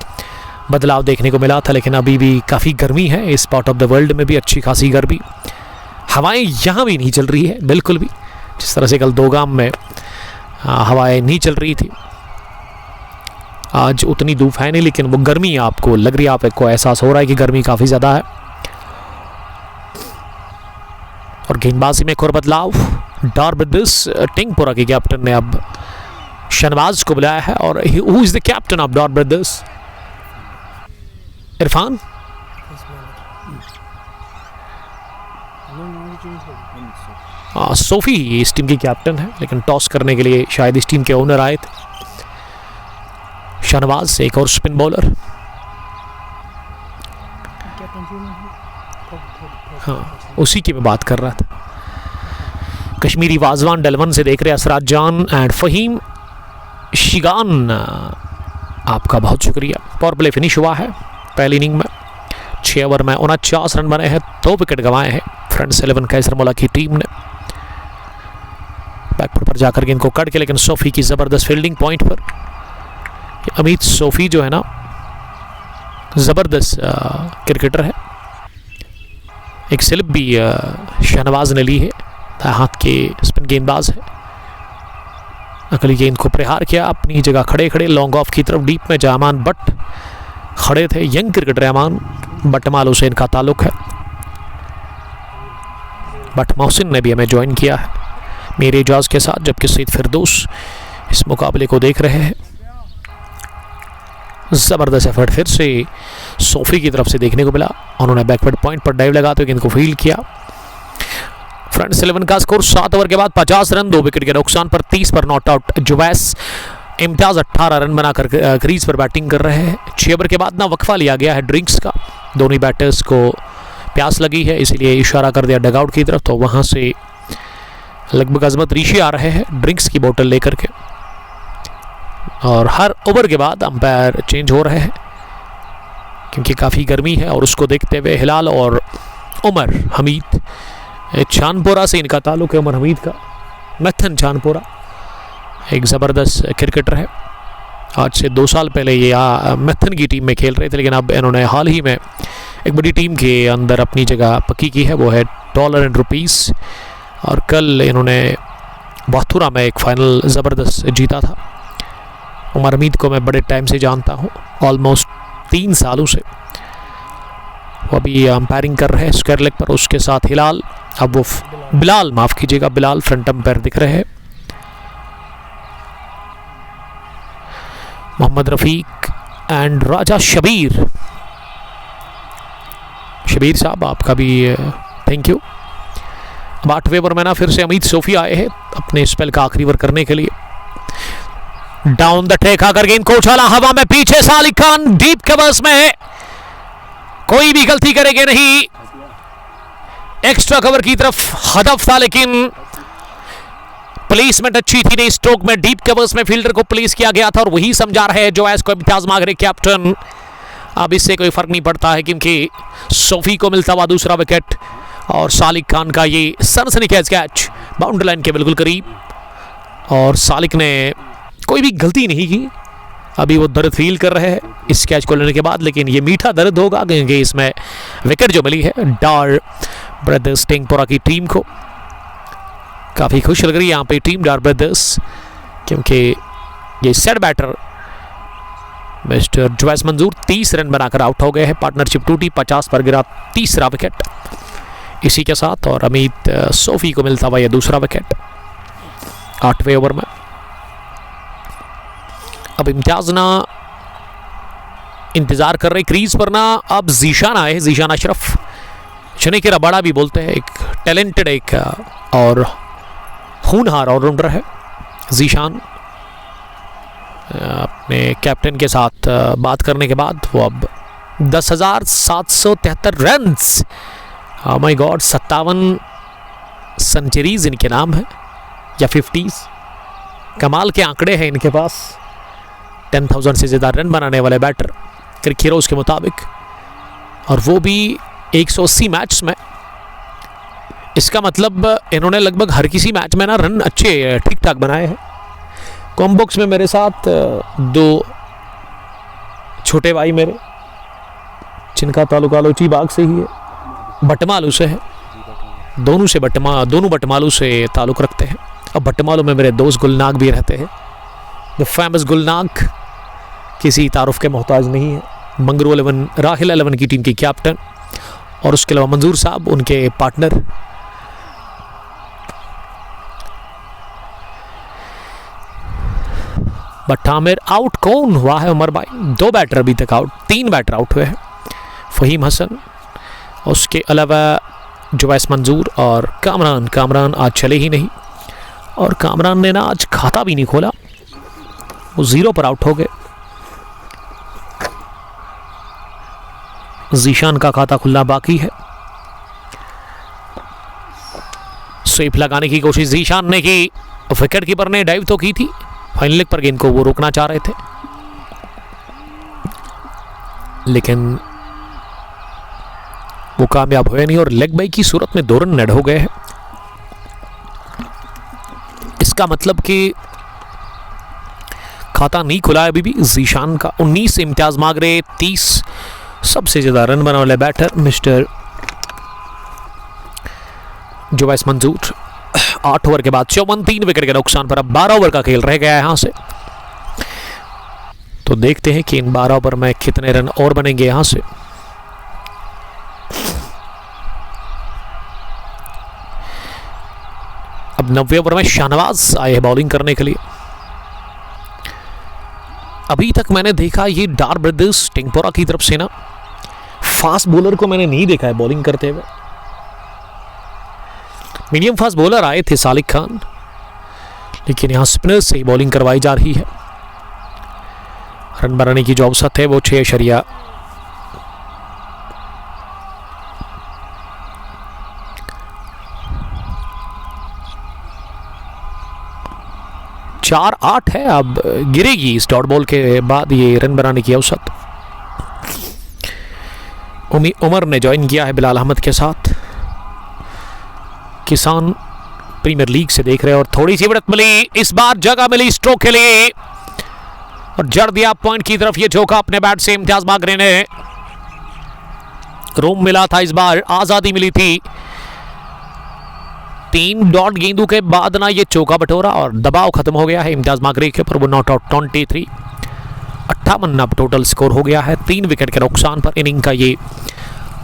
[SPEAKER 1] बदलाव देखने को मिला था, लेकिन अभी भी काफ़ी गर्मी है इस पार्ट ऑफ द वर्ल्ड में भी, अच्छी खासी गर्मी। हवाएं यहाँ भी नहीं चल रही है बिल्कुल भी, जिस तरह से कल दोगाम में हवाएं नहीं चल रही थी, आज उतनी धूप है नहीं, लेकिन वो गर्मी आपको लग रही है, आपको एहसास हो रहा है कि गर्मी काफ़ी ज़्यादा है। और गेंदबाजी में एक और बदलाव, डार ब्रदर्स टिंगपुरा के कैप्टन ने अब शहनवाज को बुलाया है। और who is the captain of Dar brothers? Irfan. Sophie इस टीम की कैप्टन है, लेकिन टॉस करने के लिए शायद इस टीम के ओनर आए थे। शहनवाज एक और स्पिन बॉलर, हाँ उसी की मैं बात कर रहा था। कश्मीरी वाजवान डलवन से देख रहे हैं असराज जान एंड फ़हीम शिगान, आपका बहुत शुक्रिया। पावर प्ले फिनिश हुआ है पहली इनिंग में, 6 ओवर में 49 रन बने हैं, 2 विकेट गंवाए हैं फ्रंट्स 11 कैसरमौला की टीम ने। बैकफुट पर जाकर इनको कट के, लेकिन सोफी की ज़बरदस्त फील्डिंग पॉइंट पर। अमित सोफी जो है ना ज़बरदस्त क्रिकेटर है, एक स्लिप भी शहनवाज ने ली है, हाथ के स्पिन गेंदबाज है। अगली गेंद को प्रहार किया, अपनी जगह खड़े खड़े लॉन्ग ऑफ की तरफ डीप में जमान बट खड़े थे। यंग क्रिकेटर अमान बटमाल हुसैन का ताल्लुक है, बट मोहसिन ने भी हमें ज्वाइन किया है मेरे एजाज के साथ, जबकि सईद फिरदौस इस मुकाबले को देख रहे हैं। ज़बरदस्त एफर्ट फिर से सोफी की तरफ से देखने को मिला, उन्होंने बैकवर्ड पॉइंट पर डाइव लगाते हुए इनको फील्ड किया। फ्रंट्स 11 का स्कोर 7 ओवर के बाद 50 रन, 2 विकेट के नुकसान पर 30 पर नॉट आउट। जुवैस इम्तियाज 18 रन बनाकर क्रीज पर बैटिंग कर रहे हैं। 6 ओवर के बाद ना वक्फा लिया गया है ड्रिंक्स का, दोनों बैटर्स को प्यास लगी है इसीलिए इशारा कर दिया डगआउट की तरफ, तो वहाँ से लगभग अजमत ऋषि आ रहे हैं ड्रिंक्स की बोतल लेकर के, और हर ओवर के बाद अंपायर चेंज हो रहे हैं क्योंकि काफ़ी गर्मी है। और उसको देखते हुए हिलाल और उमर हमीद, चांदपोरा से इनका ताल्लुक है उमर हमीद का, मैथन चांदपोरा एक ज़बरदस्त क्रिकेटर है। आज से 2 साल पहले ये मैथन की टीम में खेल रहे थे, लेकिन अब इन्होंने हाल ही में एक बड़ी टीम के अंदर अपनी जगह पक्की की है, वो है $100। और कल इन्होंने बाथुरा में एक फाइनल ज़बरदस्त जीता था। उमर हमीद को मैं बड़े टाइम से जानता हूँ, ऑलमोस्ट 3 सालों से। वो अभी अंपायरिंग कर रहे हैं स्क्वायर लेग पर, उसके साथ हिलाल, अब वो बिलाल, माफ़ कीजिएगा बिलाल फ्रंट अंपायर दिख रहे हैं। मोहम्मद रफ़ीक एंड राजा शबीर, शबीर साहब आपका भी थैंक यू। अब 8वें ओवर में ना फिर से अमित सोफी आए हैं अपने स्पेल का आखिरी ओवर करने के लिए। डाउन द ट्रैक आकर गेंद को उछाला हवा में, पीछे सालिक खान डीप कवर्स में है, कोई भी गलती करेंगे नहीं, एक्स्ट्रा कवर की तरफ हदफ था, लेकिन प्लेसमेंट अच्छी थी नहीं। स्ट्रोक में डीप कवर्स में फील्डर को प्लेस किया गया था और वही समझा रहे हैं जो एस को इम्तियाज मांग रहे कैप्टन। अब इससे कोई फर्क नहीं पड़ता है क्योंकि सोफी को मिलता हुआ दूसरा विकेट और सालिक खान का ये सनसनीखेज कैच बाउंड्री लाइन के बिल्कुल करीब, और सालिक ने कोई भी गलती नहीं की। अभी वो दर्द फील कर रहे हैं इस कैच को लेने के बाद, लेकिन ये मीठा दर्द होगा क्योंकि इसमें विकेट जो मिली है डार ब्रदर्स टिंगपुरा की टीम को। काफ़ी खुश लग रही है यहाँ पे टीम डार ब्रदर्स, क्योंकि ये सेट बैटर मिस्टर जुवैस मंजूर 30 रन बनाकर आउट हो गए हैं। पार्टनरशिप टूटी, 50 पर गिरा तीसरा विकेट इसी के साथ, और अमित सोफी को मिलता हुआ यह दूसरा विकेट 8वें ओवर में। अब इम्तियाज ना इंतजार कर रहे क्रीज पर ना, अब जीशान आए, जीशान अशरफ, चने के रबाड़ा भी बोलते हैं, एक टैलेंटेड एक और होनहार ऑलराउंडर है जीशान। अपने कैप्टन के साथ बात करने के बाद वो अब 10,773 रन्स, माय गॉड, 57 सेंचुरीज इनके नाम है या 50s। कमाल के आंकड़े हैं इनके पास। 10,000 से ज़्यादा रन बनाने वाले बैटर क्रिक हीरोज़ के मुताबिक, और वो भी 180 मैच में। इसका मतलब इन्होंने लगभग हर किसी मैच में ना रन अच्छे ठीक ठाक बनाए हैं। कॉम्बॉक्स में मेरे साथ दो छोटे भाई मेरे, जिनका ताल्लुक आलोची बाग से ही है, बटमालू से है। दोनों बटमालू से ताल्लुक़ रखते हैं। और बटमालू में मेरे दोस्त गुलनाग भी रहते हैं। द फेमस गुलनाग किसी तारुफ के मोहताज नहीं है। मंगरू 11, राहिल 11 की टीम की कैप्टन, और उसके अलावा मंजूर साहब उनके पार्टनर। बट आमिर आउट कौन हुआ है उमर भाई? 2 बैटर अभी तक आउट, 3 बैटर आउट हुए हैं। फहीम हसन, उसके अलावा जुवैस मंजूर और कामरान आज चले ही नहीं। और कामरान ने ना आज खाता भी नहीं खोला, वो 0 पर आउट हो गए। जीशान का खाता खुलना बाकी है। स्वीप लगाने की कोशिश जीशान ने की, विकेट कीपर ने डाइव तो की थी, फाइनल लेग पर गेंद को वो रोकना चाह रहे थे, लेकिन वो कामयाब हुए नहीं और लेग बाई की सूरत में 2 रन नेड हो गए हैं। इसका मतलब कि खाता नहीं खुला है अभी भी जीशान का। 19 इम्तियाज मांग रहे, 30 सबसे ज्यादा रन बनाने वाले बैटर मिस्टर जुवैस मंजूर। 8 ओवर के बाद 54 विकेट के नुकसान पर अब 12 ओवर का खेल रह गया है यहां से। तो देखते हैं कि इन 12 ओवर में कितने रन और बनेंगे यहां से। अब 90 ओवर में शाहनवाज आए हैं बॉलिंग करने के लिए। अभी तक मैंने देखा ये डार ब्रदर्स टिंगपोरा की तरफ से ना फास्ट बॉलर को मैंने नहीं देखा है बॉलिंग करते हुए। मीडियम फास्ट बॉलर आए थे सालिक खान, लेकिन यहां स्पिनर्स से ही बॉलिंग करवाई जा रही है। रन बनाने की जो औसत है वो 6 4-8 है। अब गिरेगी इस डॉट बॉल के बाद ये रन बनाने की औसत। उमर ने ज्वाइन किया है बिलाल अहमद के साथ। किसान प्रीमियर लीग से देख रहे हैं और थोड़ी सी बढ़त मिली, इस बार जगह मिली स्ट्रोक के लिए और जड़ दिया पॉइंट की तरफ ये चौका अपने बैट से इम्तियाज बागरे ने। रूम मिला था, इस बार आजादी मिली थी। 3 डॉट गेंदों के बाद ना ये चौका बटोरा और दबाव खत्म हो गया है इम्तियाज बागरे के ऊपर। वो नॉट आउट 23, 58 अब टोटल स्कोर हो गया है 3 विकेट के नुकसान पर। इनिंग का ये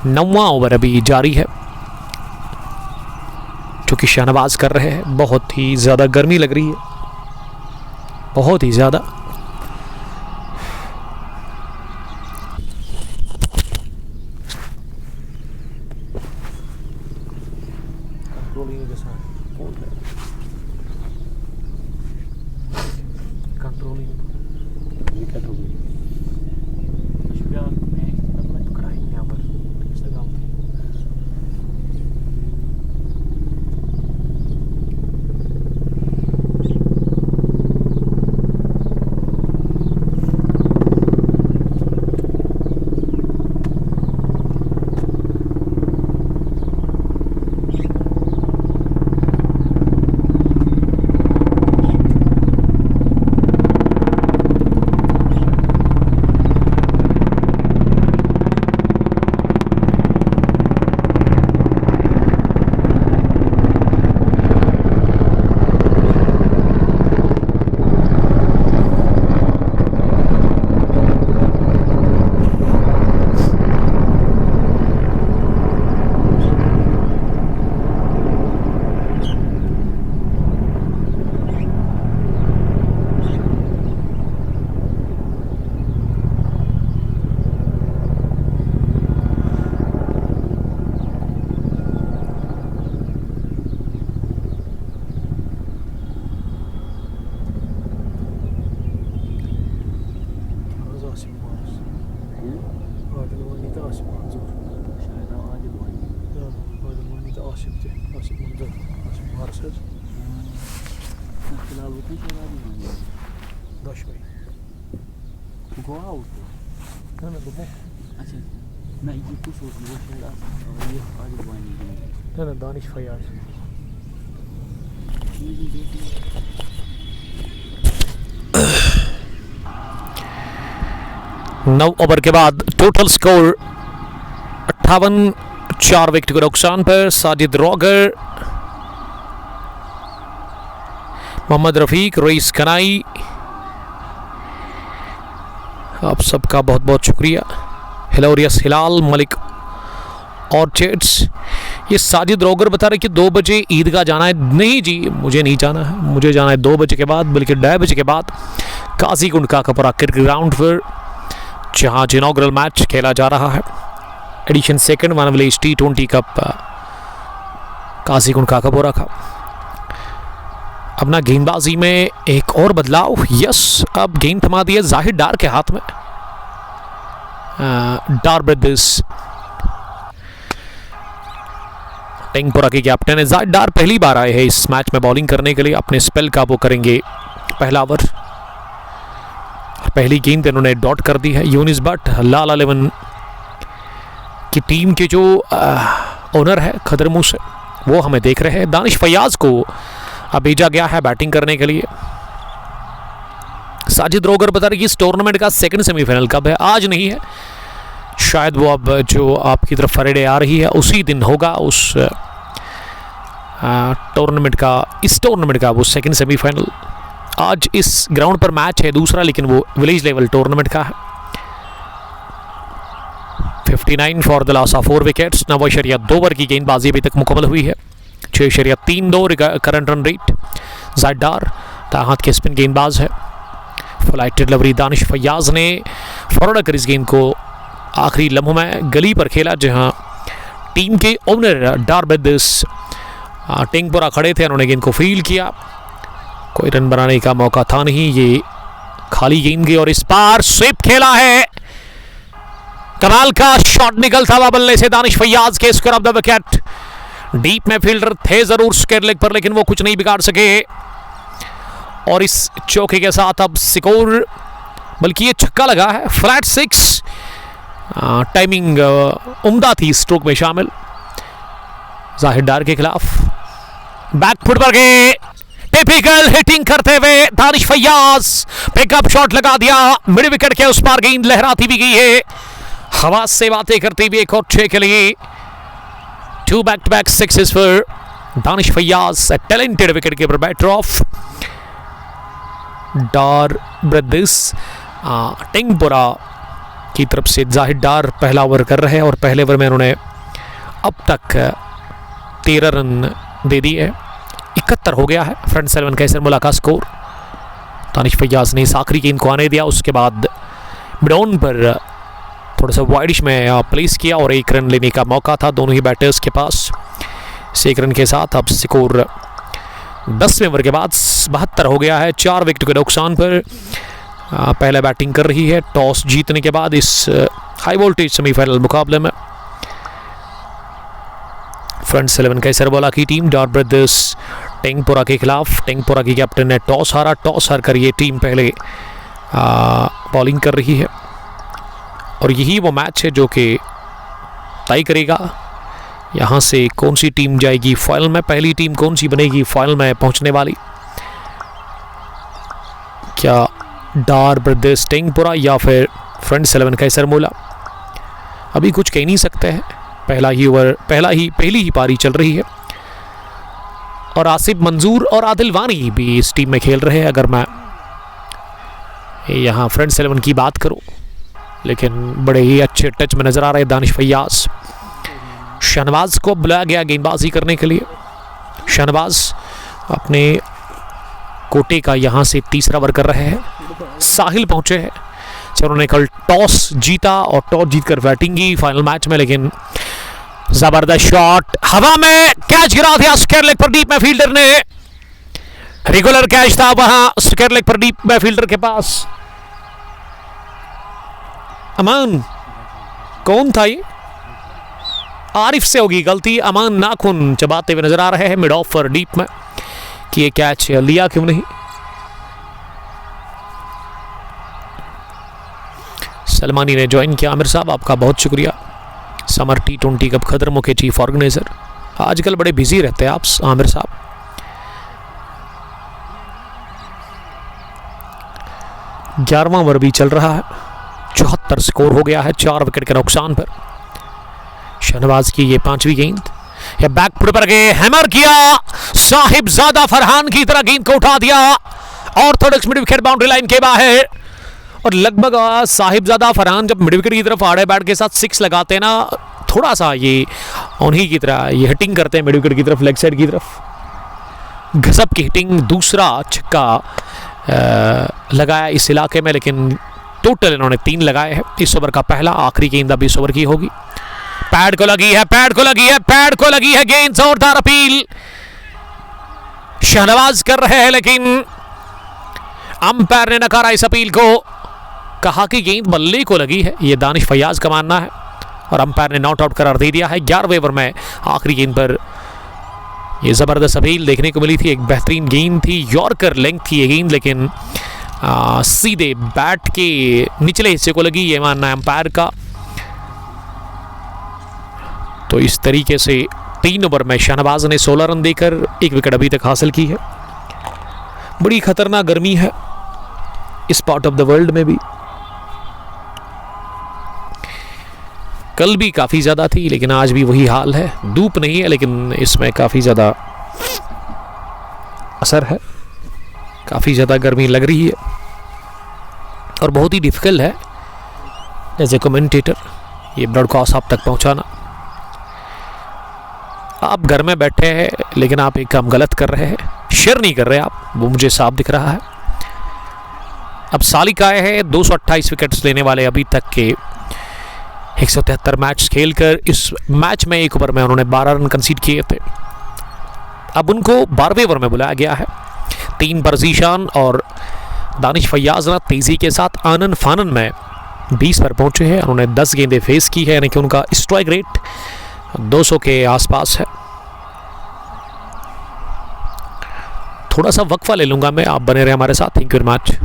[SPEAKER 1] 9वां ओवर अभी जारी है, जो कि शाहनवाज कर रहे हैं। बहुत ही ज़्यादा गर्मी लग रही है, बहुत ही ज़्यादा। दानिश फयाज 9 ओवर के बाद टोटल स्कोर 58, 4 विकेट के नुकसान पर साजिद रॉगर, मोहम्मद रफीक, रईस कनाई, आप सबका बहुत बहुत शुक्रिया। हिलोरियस हिलाल, मलिक ऑर्चिड्स। ये साजिद रॉगर बता रहे कि 2 बजे ईदगाह जाना है। नहीं जी, मुझे नहीं जाना है, मुझे जाना है 2 बजे के बाद, बल्कि 2:30 बजे के बाद काजीकुंड काकापुरा क्रिकेट ग्राउंड पर, जहां इनॉग्रल मैच खेला जा रहा है। Edition 2 one village T20 cup Qazigund Kakapora का। अपना गेंदबाजी में एक और बदलाव। यस, अब गेंद थमा दी है जाहिद डार के हाथ में। डार ब्रदर्स टेंगपुरा के कैप्टन है। जाहिद डार पहली बार आए हैं इस मैच में बॉलिंग करने के लिए। अपने स्पेल का वो करेंगे पहला ओवर। पहली गेंद इन्होंने डॉट कर दी है। यूनिस बट, लाल 11 की टीम के जो ओनर है खदरमू से, वो हमें देख रहे हैं। दानिश फयाज को अब भेजा गया है बैटिंग करने के लिए। साजिद रॉगर बता रहे कि इस टूर्नामेंट का 2nd सेमीफाइनल कब है? आज नहीं है, शायद वो अब जो आपकी तरफ फ्राइडे आ रही है उसी दिन होगा। उस टूर्नामेंट का, इस टूर्नामेंट का वो 2nd सेमीफाइनल। आज इस ग्राउंड पर मैच है दूसरा, लेकिन वो विलेज लेवल टूर्नामेंट का है। 59 for the loss of 4 wickets. 9.2 over की गेंदबाजी अभी तक मुकम्मल हुई है। 6.32 करंट रन रेट। जाहिद डार हाथ के स्पिन गेंदबाज है। फ्लाइट डिलीवरी दानिश फयाज ने फॉरवर्ड कर इस गेंद को आखिरी लम्हों में गली पर खेला, जहां टीम के ओनर डार ब्रदर्स टेंगपुरा खड़े थे। उन्होंने गेंद को फील्ड किया, कोई रन बनाने का मौका था नहीं। ये खाली गेंद गई और इस पार स्विप खेला है। कमाल का शॉट निकलता हुआ बल्ले से दानिश फयाज के square of the wicket. Deep में फील्डर थे जरूर स्क्वायर लेग पर, लेकिन वो कुछ नहीं बिगाड़ सके। और इस चौके के साथ अब स्कोर, बल्कि ये छक्का लगा है। फ्लैट 6। टाइमिंग उम्दा थी स्ट्रोक में शामिल। जाहिद डार के खिलाफ बैक फुट पर गए, टिपिकल हिटिंग करते हुए दानिश फयाज पिकअप शॉट लगा दिया। मिड विकेट के उस पार गेंद लहराती भी गई है, हवा से बातें करती हुई। एक और 6 के लिए 2 back to back sixes for Danish Fayaz, talented wicket keeper batter of Dar brothers Tengpora की तरफ से। जाहिद डार पहला ओवर कर रहे हैं और पहले ओवर में उन्होंने अब तक 13 रन दे दिए है। 71 हो गया है फ्रंट 7 कैसर मुला का स्कोर। दानिश फयाज ने इस आखिरी गेंद को आने दिया, उसके बाद मिडऑन पर थोड़ा सा वाइडिश में प्लेस किया और 1 रन लेने का मौका था दोनों ही बैटर्स के पास। इस 1 रन के साथ अब स्कोर 10वें ओवर के बाद 72 हो गया है, 4 विकेट के नुकसान पर। पहले बैटिंग कर रही है टॉस जीतने के बाद इस हाई वोल्टेज सेमीफाइनल मुकाबले में। फ्रंट 11 कैसर बोला की टीम डार ब्रदर्स टेंगपुरा के खिलाफ। टेंगपुरा की कैप्टन ने टॉस हारा, टॉस हार कर ये टीम पहले बॉलिंग कर रही है और यही वो मैच है जो कि तय करेगा यहाँ से कौन सी टीम जाएगी फाइनल में। पहली टीम कौन सी बनेगी फाइनल में पहुँचने वाली, क्या डार ब्रदर्स टेंगपुरा या फिर फ्रंट 11 कैसर मुला? अभी कुछ कह नहीं सकते हैं। पहला ही ओवर, पहली ही पारी चल रही है और आसिफ मंजूर और आदिल वानी भी इस टीम में खेल रहे हैं। अगर मैं यहाँ फ्रंट 11 की बात करूं, लेकिन बड़े ही अच्छे टच में नजर आ रहे दानिश फयाज। शहनवाज को बुलाया गया गेंदबाजी करने के लिए। शहनवाज अपने कोटे का यहाँ से तीसरा ओवर कर रहे हैं। साहिल पहुंचे हैं, उन्होंने कल टॉस जीता और टॉस जीतकर बैटिंग की फाइनल मैच में, लेकिन जबरदस्त शॉट हवा में कैच गिरा दिया स्क्वायर लेग पर डीप में फील्डर ने। रेगुलर कैच था वहां स्क्वायर लेग पर डीप में फील्डर के पास। अमान कौन था ये? आरिफ से होगी गलती। अमान नाखून चबाते हुए नजर आ रहे हैं मिड ऑफ पर डीप में। कि ये कैच लिया क्यों नहीं। सलमानी ने ज्वाइन किया। आमिर साहब आपका बहुत शुक्रिया। समर T20 कप खदरमों के चीफ ऑर्गेनाइजर, आजकल बड़े बिजी रहते हैं आप आमिर साहब। ग्यारहवां ओवर भी चल रहा है, 74 स्कोर हो गया है 4 विकेट के नुकसान पर। शहनवाज की ये 5वीं गेंद, या बैक फुट पर गए, हैमर किया, साहिबजादा फरहान की तरह गेंद को उठा दिया, Orthodox mid wicket boundary line के बाहर। और लगभग साहिबजादा फरहान जब मिड विकेट की तरफ आड़े बैट के साथ 6 लगाते हैं ना, थोड़ा सा ये उन्हीं की तरह ये हिटिंग करते हैं मिड विकेट की तरफ, लेग साइड की तरफ, गजब की हिटिंग। दूसरा छक्का लगाया इस इलाके में, लेकिन टोटल इन्होंने 3 लगाए हैं। इस ओवर का पहला, आखिरी गेंद अब इस ओवर की होगी। पैड को लगी है, पैड को लगी है, पैड को लगी है गेंद, जोरदार अपील शहनवाज कर रहे हैं, लेकिन अंपायर ने नकारा इस अपील को। कहा कि गेंद बल्ले को लगी है, यह दानिश फैयाज का मानना है, और अंपायर ने नॉट आउट करार दे दिया है। 11वें ओवर में आखिरी गेंद पर यह जबरदस्त अपील देखने को मिली थी। एक बेहतरीन गेंद थी, यॉर्कर लेंथ थी ये गेंद, लेकिन सीधे बैट के निचले हिस्से को लगी, ये मानना है अंपायर का। तो इस तरीके से 3 ओवर में शहनवाज ने 16 रन देकर 1 विकेट अभी तक हासिल की है। बड़ी खतरनाक गर्मी है इस पार्ट ऑफ द वर्ल्ड में भी। कल भी काफी ज्यादा थी, लेकिन आज भी वही हाल है। धूप नहीं है, लेकिन इसमें काफी ज्यादा असर है, काफी ज्यादा गर्मी लग रही है, और बहुत ही डिफिकल्ट है एज ए कमेंटेटर ये ब्रॉडकास्ट आप तक पहुंचाना। आप घर में बैठे हैं, लेकिन आप एक काम गलत कर रहे हैं, शेयर नहीं कर रहे आप, वो मुझे साफ दिख रहा है। अब सालिक आए हैं 228 विकेट्स लेने वाले अभी तक के 173 मैच खेलकर। इस मैच में 1 ओवर में उन्होंने 12 रन कंसीड किए थे। अब उनको 12वें ओवर में बुलाया गया है। 3 पर जीशान और दानिश फैयाज ने तेजी के साथ आनन फानन में 20 पर पहुंचे हैं। उन्होंने 10 गेंदें फेस की है, यानी कि उनका स्ट्राइक रेट 200 के आसपास है। थोड़ा सा वक्फा ले लूंगा मैं, आप बने रहे हमारे साथ। Thank you very much.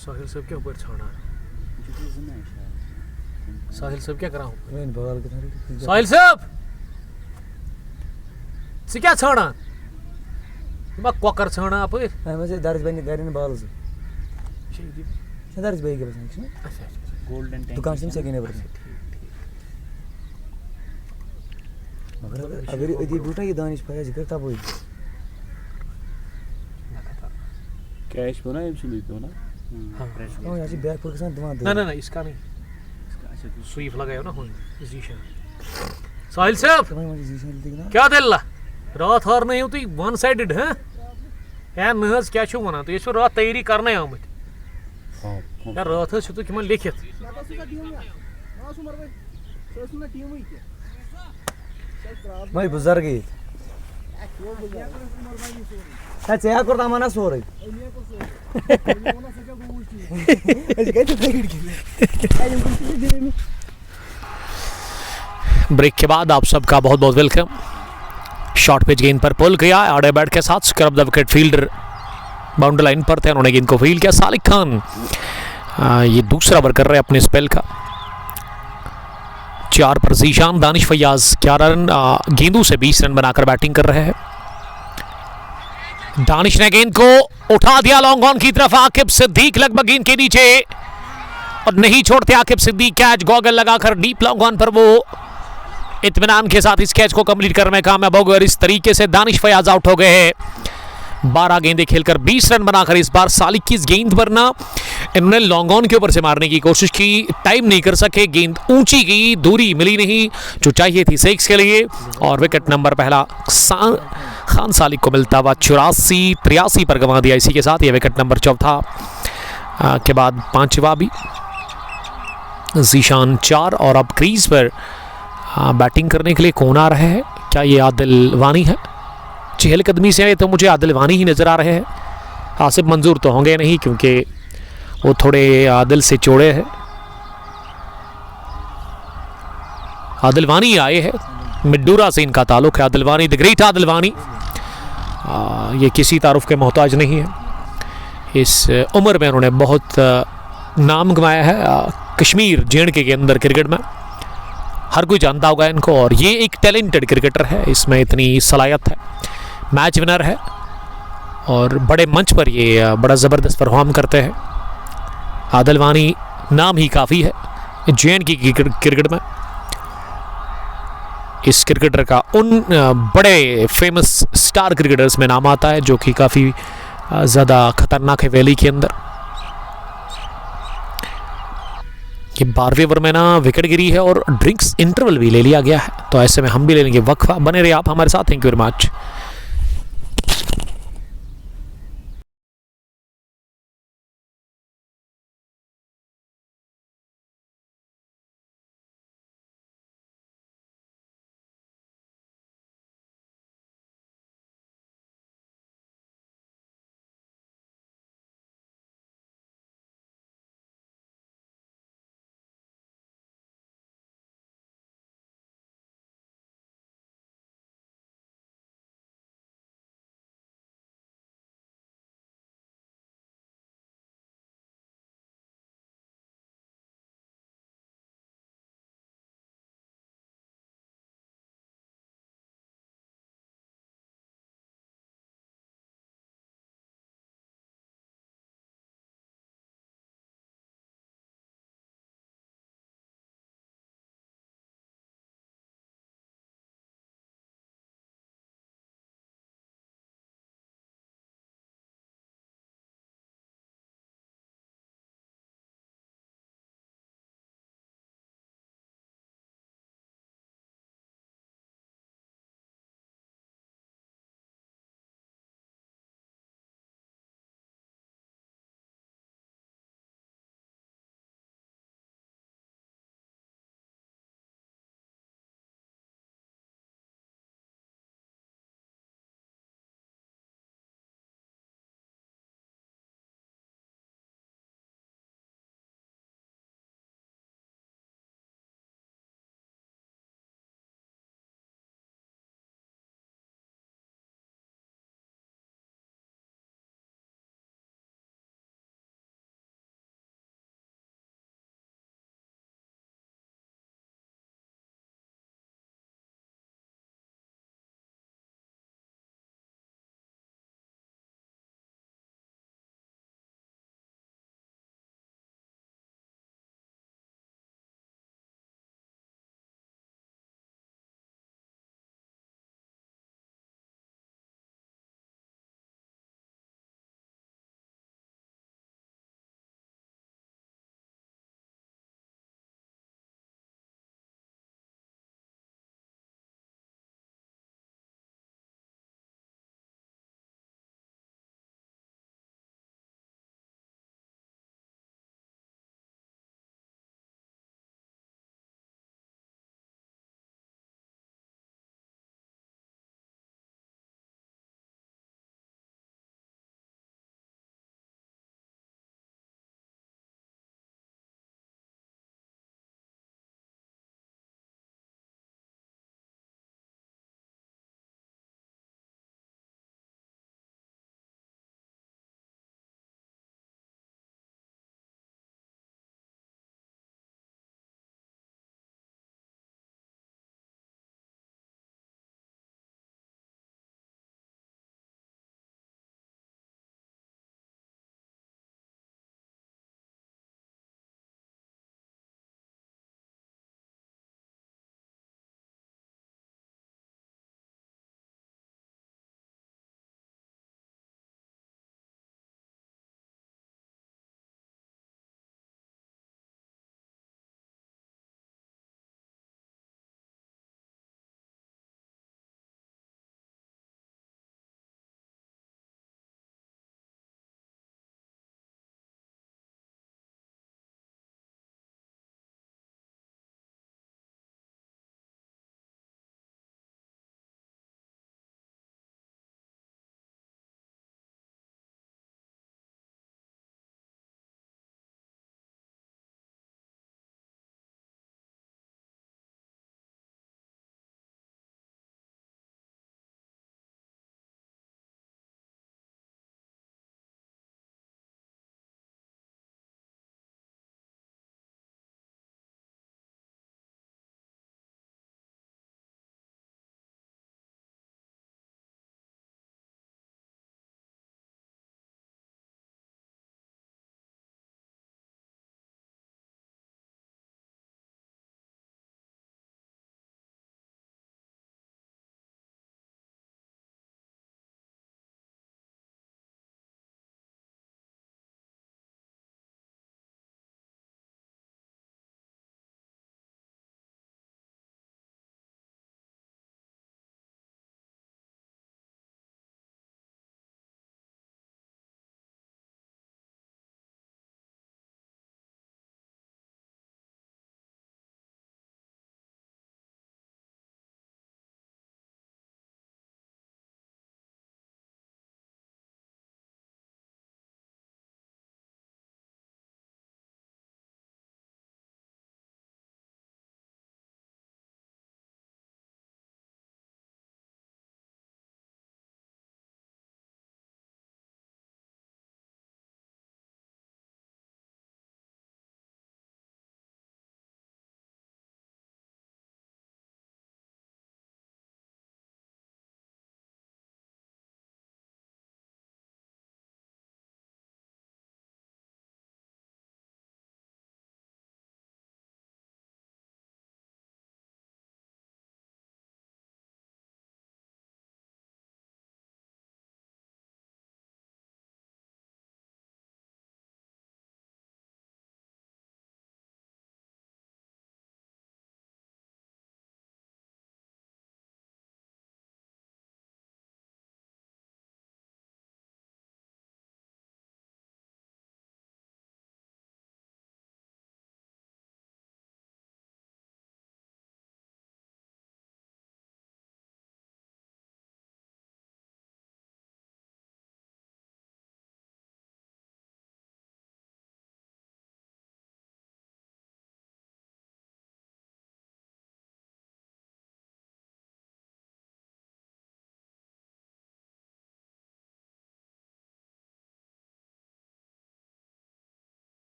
[SPEAKER 1] Sahil सब क्या ऊपर छाना है? साहिल सब क्या कराऊं? साहिल साहब से क्या छाना? मैं क्वाकर छाना आप?
[SPEAKER 2] मैं दारिश भाई ने गाड़ी ने बाल से दारिश भाई के पास है। अच्छा गोल्डन टैंक दुकान से सेकंड नंबर में। मगर अगर ये बूटा ये दानिश भाई जिक्र था वो
[SPEAKER 3] कैश बना है सुनी तो ना।
[SPEAKER 2] हां हां यार बैक पर के साथ दवा दे।
[SPEAKER 1] ना इसका नहीं, अच्छा स्वीप लगाया ना हो जीशन। साहिल साहब क्या दिल रात हार नहीं होती वन साइडेड है यार नहज क्या छु वना तो ये रात तैयारी करने आमत यार रात है तो किमन लिखित
[SPEAKER 2] भाई बुजुर्ग है सच है करता माना सो रही
[SPEAKER 1] ब्रेक के बाद आप सबका बहुत बहुत वेलकम। शॉर्ट पिच गेंद पर पुल किया आड़े बैट के साथ, scrub the wicket fielder boundary line पर थे, उन्होंने गेंद को फील्ड किया। सालिक खान ये दूसरा ओवर कर रहे हैं अपने स्पेल का। 4 पर जीशान, दानिश फैयाज 11 रन, गेंदों से 20 रन बनाकर बैटिंग कर रहे हैं। दानिश ने गेंद को उठा दिया लॉन्ग ऑन की तरफ, आकिब सिद्दीक लगभग गेंद के नीचे और नहीं छोड़ते आकिब सिद्दीक कैच, गॉगल लगाकर डीप लॉन्ग ऑन पर वो इत्मीनान के साथ इस कैच को कंप्लीट करने में कामयाब हो गए और इस तरीके से दानिश फैयाज आउट हो गए हैं। 12 गेंदें खेलकर 20 रन बनाकर इस बार सालिक की इस गेंद पर ना इन्होंने लॉन्ग ऑन के ऊपर से मारने की कोशिश की, टाइम नहीं कर सके, गेंद ऊंची गई, दूरी मिली नहीं जो चाहिए थी 6 के लिए, और विकेट नंबर पहला खान सालिक को मिलता हुआ 84-83 पर गंवा दिया। इसी के साथ ये विकेट नंबर चौथा के बाद पांचवा भी। जीशान 4 और अब क्रीज पर बैटिंग करने के लिए कौन आ रहे हैं? क्या ये आदिल वानी है? चहलकदमी से आए तो मुझे आदिल वानी ही नज़र आ रहे हैं। आसिफ मंजूर तो होंगे नहीं क्योंकि वो थोड़े आदिल से चौड़े हैं। आदिल वानी आए हैं, मिड्डूरा से इनका ताल्लुक है। आदिल वानी, द ग्रेट आदिल वानी, ये किसी तारुफ के मोहताज नहीं है। इस उम्र में उन्होंने बहुत नाम कमाया है कश्मीर J&K के अंदर क्रिकेट में, हर कोई जानता होगा इनको, और ये एक टैलेंटेड क्रिकेटर है, इसमें इतनी सलाहियत है, मैच विनर है और बड़े मंच पर ये बड़ा ज़बरदस्त परफॉर्म करते हैं। आदिल वानी नाम ही काफ़ी है J&K की क्रिकेट में। इस क्रिकेटर का उन बड़े फेमस स्टार क्रिकेटर्स में नाम आता है जो कि काफ़ी ज़्यादा खतरनाक है वैली के अंदर। कि 12वें ओवर में ना विकेट गिरी है और ड्रिंक्स इंटरवल भी ले लिया गया है, तो ऐसे में हम भी ले लेंगे वक्फा। बने रहिए आप हमारे साथ। Thank you very much.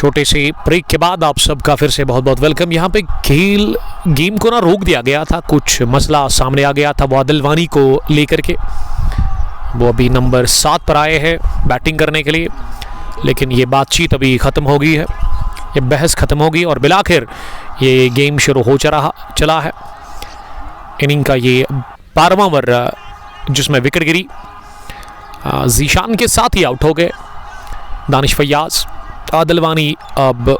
[SPEAKER 1] छोटे से ब्रेक के बाद आप सबका फिर से बहुत बहुत वेलकम। यहाँ पे गेम को ना रोक दिया गया था, कुछ मसला सामने आ गया था वो आदिलवानी को लेकर के। वो अभी नंबर 7 पर आए हैं बैटिंग करने के लिए, लेकिन ये बातचीत अभी ख़त्म हो गई है, ये बहस ख़त्म होगी और बिलाखिर ये गेम शुरू हो चला है। इनिंग का ये 12वां ओवर जिसमें विकेट गिरी, जीशान के साथ ही आउट हो गए दानिश फैयाज। आदिलवानी अब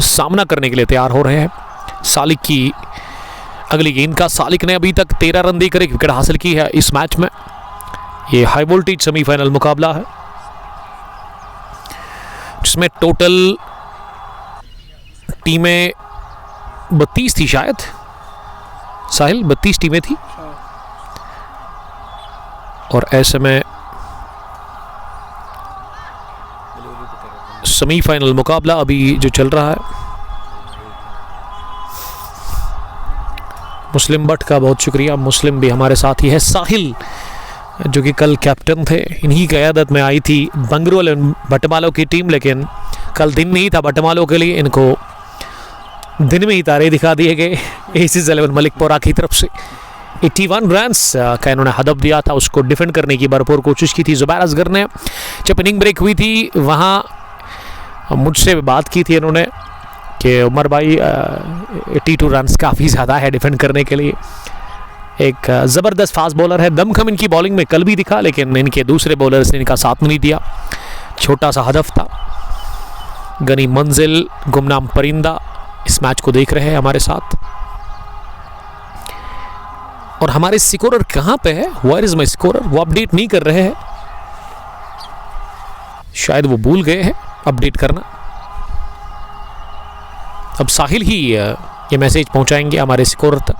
[SPEAKER 1] सामना करने के लिए तैयार हो रहे हैं सालिक की अगली गेंद का। सालिक ने अभी तक 13 रन देकर एक विकेट हासिल की है इस मैच में। ये हाई वोल्टेज सेमीफाइनल मुकाबला है जिसमें टोटल टीमें 32 थी शायद, साहिल 32 टीमें थी। और ऐसे में सेमीफाइनल मुकाबला अभी जो चल रहा है, मुस्लिम भट्ट का बहुत शुक्रिया, मुस्लिम भी हमारे साथ ही है। साहिल जो कि कल कैप्टन थे, इन्हीं की क़यादत में आई थी बंगरोल भटमालों की टीम, लेकिन कल दिन नहीं था भटमालों के लिए, इनको दिन में ही तारे दिखा दिए गए एसीज 11 मलिकपुरा की तरफ से। 81 रन्स का इन्होंने हदफ दिया था, उसको डिफेंड करने की भरपूर कोशिश की थी ज़ुबैर असगर ने। जब इनिंग ब्रेक हुई थी वहाँ मुझसे बात की थी इन्होंने कि उमर भाई 82 रन्स काफ़ी ज़्यादा है डिफेंड करने के लिए। एक ज़बरदस्त फास्ट बॉलर है, दमखम इनकी बॉलिंग में कल भी दिखा, लेकिन इनके दूसरे बॉलर्स ने इनका साथ नहीं दिया। छोटा सा हदफ था। गनी मंजिल गुमनाम परिंदा इस मैच को देख रहे हैं हमारे साथ। और हमारे स्कोरर कहाँ पे है? Where is my scorer? वो अपडेट नहीं कर रहे हैं, शायद वो भूल गए हैं अपडेट करना। अब साहिल ही ये मैसेज पहुंचाएंगे हमारे स्कोरर तक।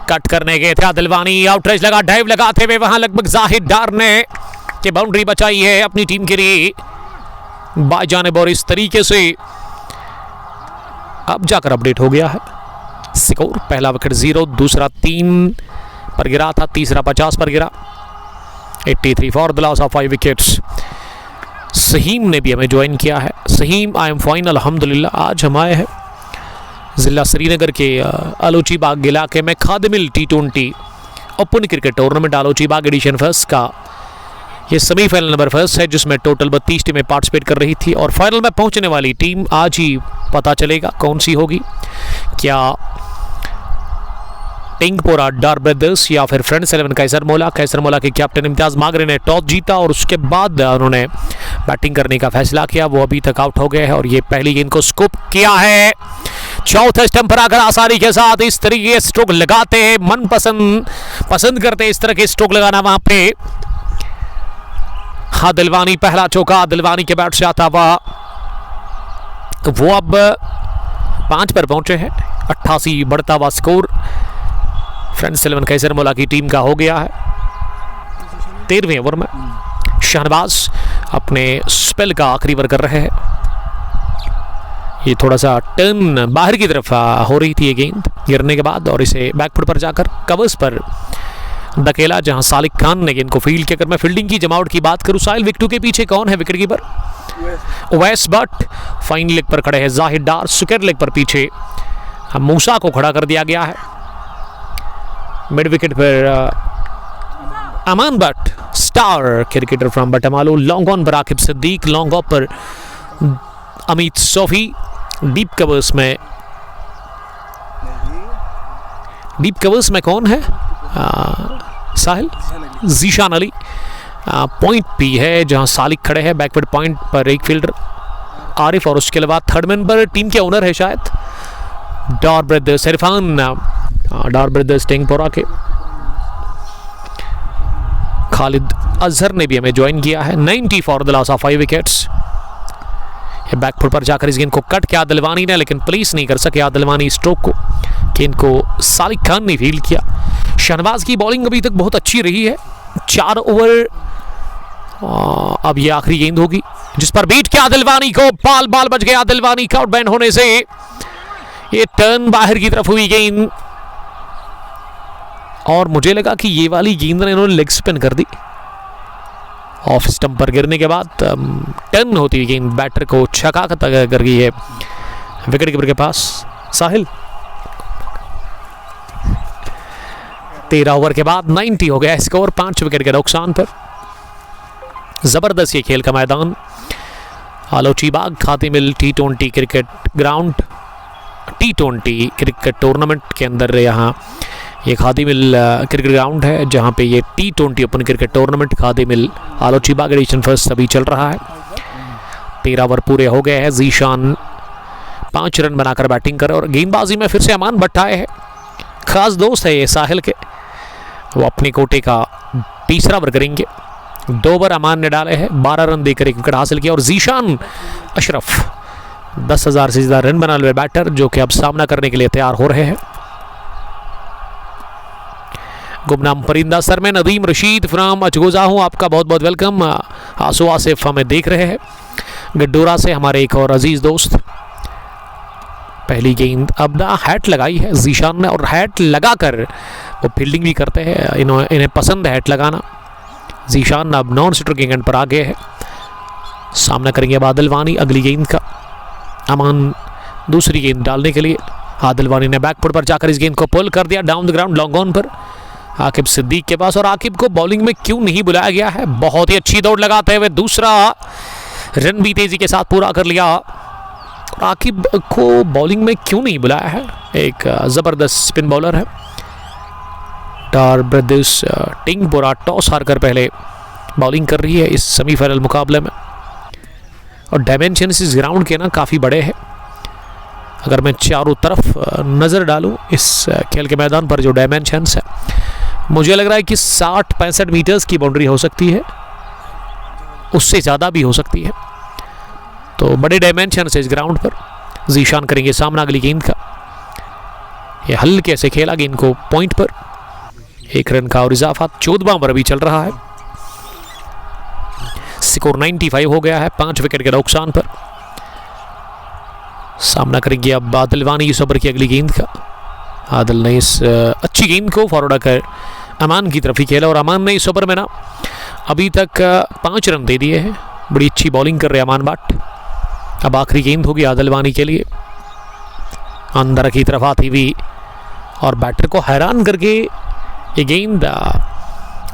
[SPEAKER 1] कट करने गए थे आदिलवानी, आउटरेज लगा, ड्राइव लगाते हुए वहां लगभग जाहिद डार ने कि बाउंड्री बचाई है अपनी टीम के लिए बाय जानिब, और इस तरीके से अब जाकर अपडेट हो गया है स्कोर। पहला विकेट 0, दूसरा 3 पर गिरा था, तीसरा 50 पर गिरा। 83 for the loss of 5 wickets. Saheem ने भी हमें ज्वाइन किया है। सहीम आई एम फाइन अल्हम्दुलिल्लाह। आज हम आए हैं ज़िला श्रीनगर के आलोची बाग इलाके में खादिमिल T20 open cricket tournament Alochi Bagh edition first का ये सेमीफाइनल नंबर फर्स्ट है, जिसमें टोटल 32 टीमें पार्टिसिपेट कर रही थी। और फाइनल में पहुंचने वाली टीम आज ही पता चलेगा कौन सी होगी, क्या टिंगपोरा डार ब्रदर्स या फिर फ्रेंड्स 11 कैसर मोला के कैप्टन इम्तियाज मागरे ने टॉस जीता और उसके बाद उन्होंने बैटिंग करने का फैसला किया। वो अभी तक आउट हो गए हैं और ये पहली गेंद को स्कूप किया है। चौथे स्टंप पर आकर आसानी के साथ इस तरीके स्ट्रोक लगाते हैं, मन पसंद करते इस तरह के स्ट्रोक लगाना वहां पे। आदिलवानी पहला चौका आदिलवानी के बैट से आता हुआ, तो वो अब 5 पर पहुंचे हैं। 88 बढ़ता हुआ स्कोर फ्रेंड्स 11 कैसर मोला की टीम का हो गया है। 13वें ओवर में शहनवाज अपने स्पेल का आखिरी ओवर कर रहे हैं। ये थोड़ा सा टर्न बाहर की तरफ हो रही थी ये गेंद गिरने के बाद, और इसे बैकफुट पर जाकर कवर्स पर धकेला जहां सालिक खान ने गेंद को फील्ड किया। अगर मैं फील्डिंग की जमावट की बात करूं, साहिल विकेट के पीछे कौन है wicket keeper? Uwais Bhat. Fine leg पर खड़े हैं जाहिद डार। सुकेर लेग पर पीछे मूसा को खड़ा कर दिया गया है। मिड विकेट पर Aman Bhat star cricketer from Batmaloo. Long on पर आकिब सिद्दीक, लॉन्ग ऑफ पर अमित सोफी। डीप कवर्स में कौन है? साहिल जीशान अली। पॉइंट भी है जहां सालिक खड़े हैं। बैकवर्ड पॉइंट पर एक फील्डर आरिफ, और उसके अलावा थर्ड मैन पर टीम के ओनर है शायद डार ब्रदर्स इरफान, डार ब्रदर्स टिंगपोरा के। खालिद अजहर ने भी हमें ज्वाइन किया है। 90 for the loss of 5 wickets. Back foot पर जाकर इस गेंद को कट किया आदिलवानी ने, लेकिन पुलिस नहीं कर सके आदिलवानी स्ट्रोक को, कि इनको सालिक खान ने फील्ड किया। शहनवाज की बॉलिंग अभी तक बहुत अच्छी रही है। 4 ओवर। अब ये आखिरी गेंद होगी जिस पर बीट किया आदिलवानी को। बाल बच गया आदिलवानी का, आउट बैंड होने से ये टर्न बाहर की तरफ हुई गेंद, और मुझे लगा कि ये वाली गेंद ने इन्होंने लेग स्पिन कर दी। ऑफ स्टंप पर गिरने के बाद टर्न होती हुई गेंद बैटर को छका कर गई है विकेट कीपर के पास। साहिल 13 ओवर के बाद 90 हो गया स्कोर, 5 विकेट के नुकसान पर। जबरदस्त ये खेल का मैदान आलोची बाग खादिमिल T20 cricket ground, T20 cricket tournament के अंदर यहाँ ये खादिमिल क्रिकेट ग्राउंड है जहाँ पे ये T20 open cricket tournament खादिमिल आलोची Bagh edition first अभी चल रहा है। 13 ओवर पूरे हो गए हैं। जीशान 5 रन बनाकर बैटिंग करे और गेंदबाजी में फिर से अमान भट्ट आए हैं। खास दोस्त है ये साहिल के, वो अपने कोटे का तीसरा ओवर करेंगे। 2 ओवर अमान ने डाले हैं, 12 रन देकर 1 विकेट हासिल किया और जीशान अशरफ 10,000 से ज़्यादा रन बनाने वाले बैटर जो कि अब सामना करने के लिए तैयार हो रहे हैं। गुमनाम परिंदा सर में नदीम रशीद फ्राम अचगोजा हूँ, आपका बहुत बहुत वेलकम। आसू आसिफ हमें देख रहे हैं गड्डोरा से, हमारे एक और अजीज़ दोस्त। पहली गेंद अब ना हैट लगाई है जीशान ने और हैट लगाकर वो फील्डिंग भी करते हैं, इन्हें पसंद है हैट लगाना। जीशान अब नॉन स्ट्रोक एंड पर आ गए हैं, सामना करेंगे आदिल वानी अगली गेंद का। अमान दूसरी गेंद डालने के लिए, आदिल वानी ने बैकफुट पर जाकर इस गेंद को पुल कर दिया down the ground long on पर आकिब सिद्दीक के पास। और आकिब को बॉलिंग में क्यों नहीं बुलाया गया है, बहुत ही अच्छी दौड़ लगाते हुए दूसरा रन भी तेजी के साथ पूरा कर लिया। आकिब को बॉलिंग में क्यों नहीं बुलाया है, एक ज़बरदस्त स्पिन बॉलर है। टार ब्रदर्स टिंगपुरा टॉस हारकर पहले बॉलिंग कर रही है इस सेमीफाइनल मुकाबले में और डायमेंशंस इस ग्राउंड के ना काफ़ी बड़े हैं। अगर मैं चारों तरफ नज़र डालूं इस खेल के मैदान पर जो डायमेंशंस है, मुझे लग रहा है कि 60-65 मीटर्स की बाउंड्री हो सकती है, उससे ज़्यादा भी हो सकती है। तो बड़े डायमेंशन से इस ग्राउंड पर। जीशान करेंगे सामना अगली गेंद का, ये हल्के से खेला गेंद को पॉइंट पर, 1 रन का और इजाफा। 14वां ओवर अभी चल रहा है, स्कोर 95 हो गया है, 5 विकेट के नुकसान पर। सामना करेंगे अब आदिल वानी इस ओवर की अगली गेंद का। आदिल ने इस अच्छी गेंद को फॉरवर्ड कर अमान की तरफ ही खेला और अमान ने इस ओवर में ना अभी तक 5 रन दे दिए हैं। बड़ी अच्छी बॉलिंग कर रहे हैं अमान भट्ट। अब आखिरी गेंद होगी आदिल वानी के लिए, अंदर की तरफ आती हुई और बैटर को हैरान करके ये गेंद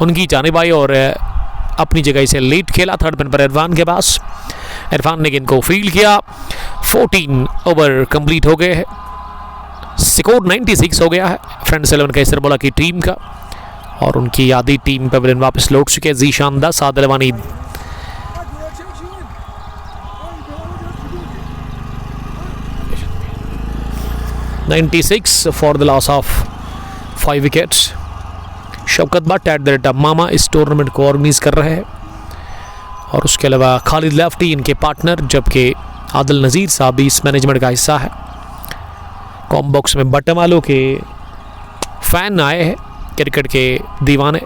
[SPEAKER 1] उनकी जानिब आई और अपनी जगह इसे लेट खेला थर्ड पिन पर इरफान के पास। इरफान ने गेंद को फील्ड किया। 14 ओवर कंप्लीट हो गए हैं, स्कोर 96 हो गया है फ्रेंड्स 11 का इसर बोला की टीम का और उनकी आधी टीम पर वापस लौट चुके हैं। Zeeshan 10, Adil Wani 96 for the loss of 5 wickets. Shaukat Bhat at the rate मामा इस टूर्नामेंट को ऑर्गेनाइज कर रहे हैं और उसके अलावा खालिद लेफ्टी इनके पार्टनर, जबकि आदिल नज़ीर साहब भी इस मैनेजमेंट का हिस्सा है। कॉम बॉक्स में बटमालों के फैन आए हैं, क्रिकेट के दीवाने।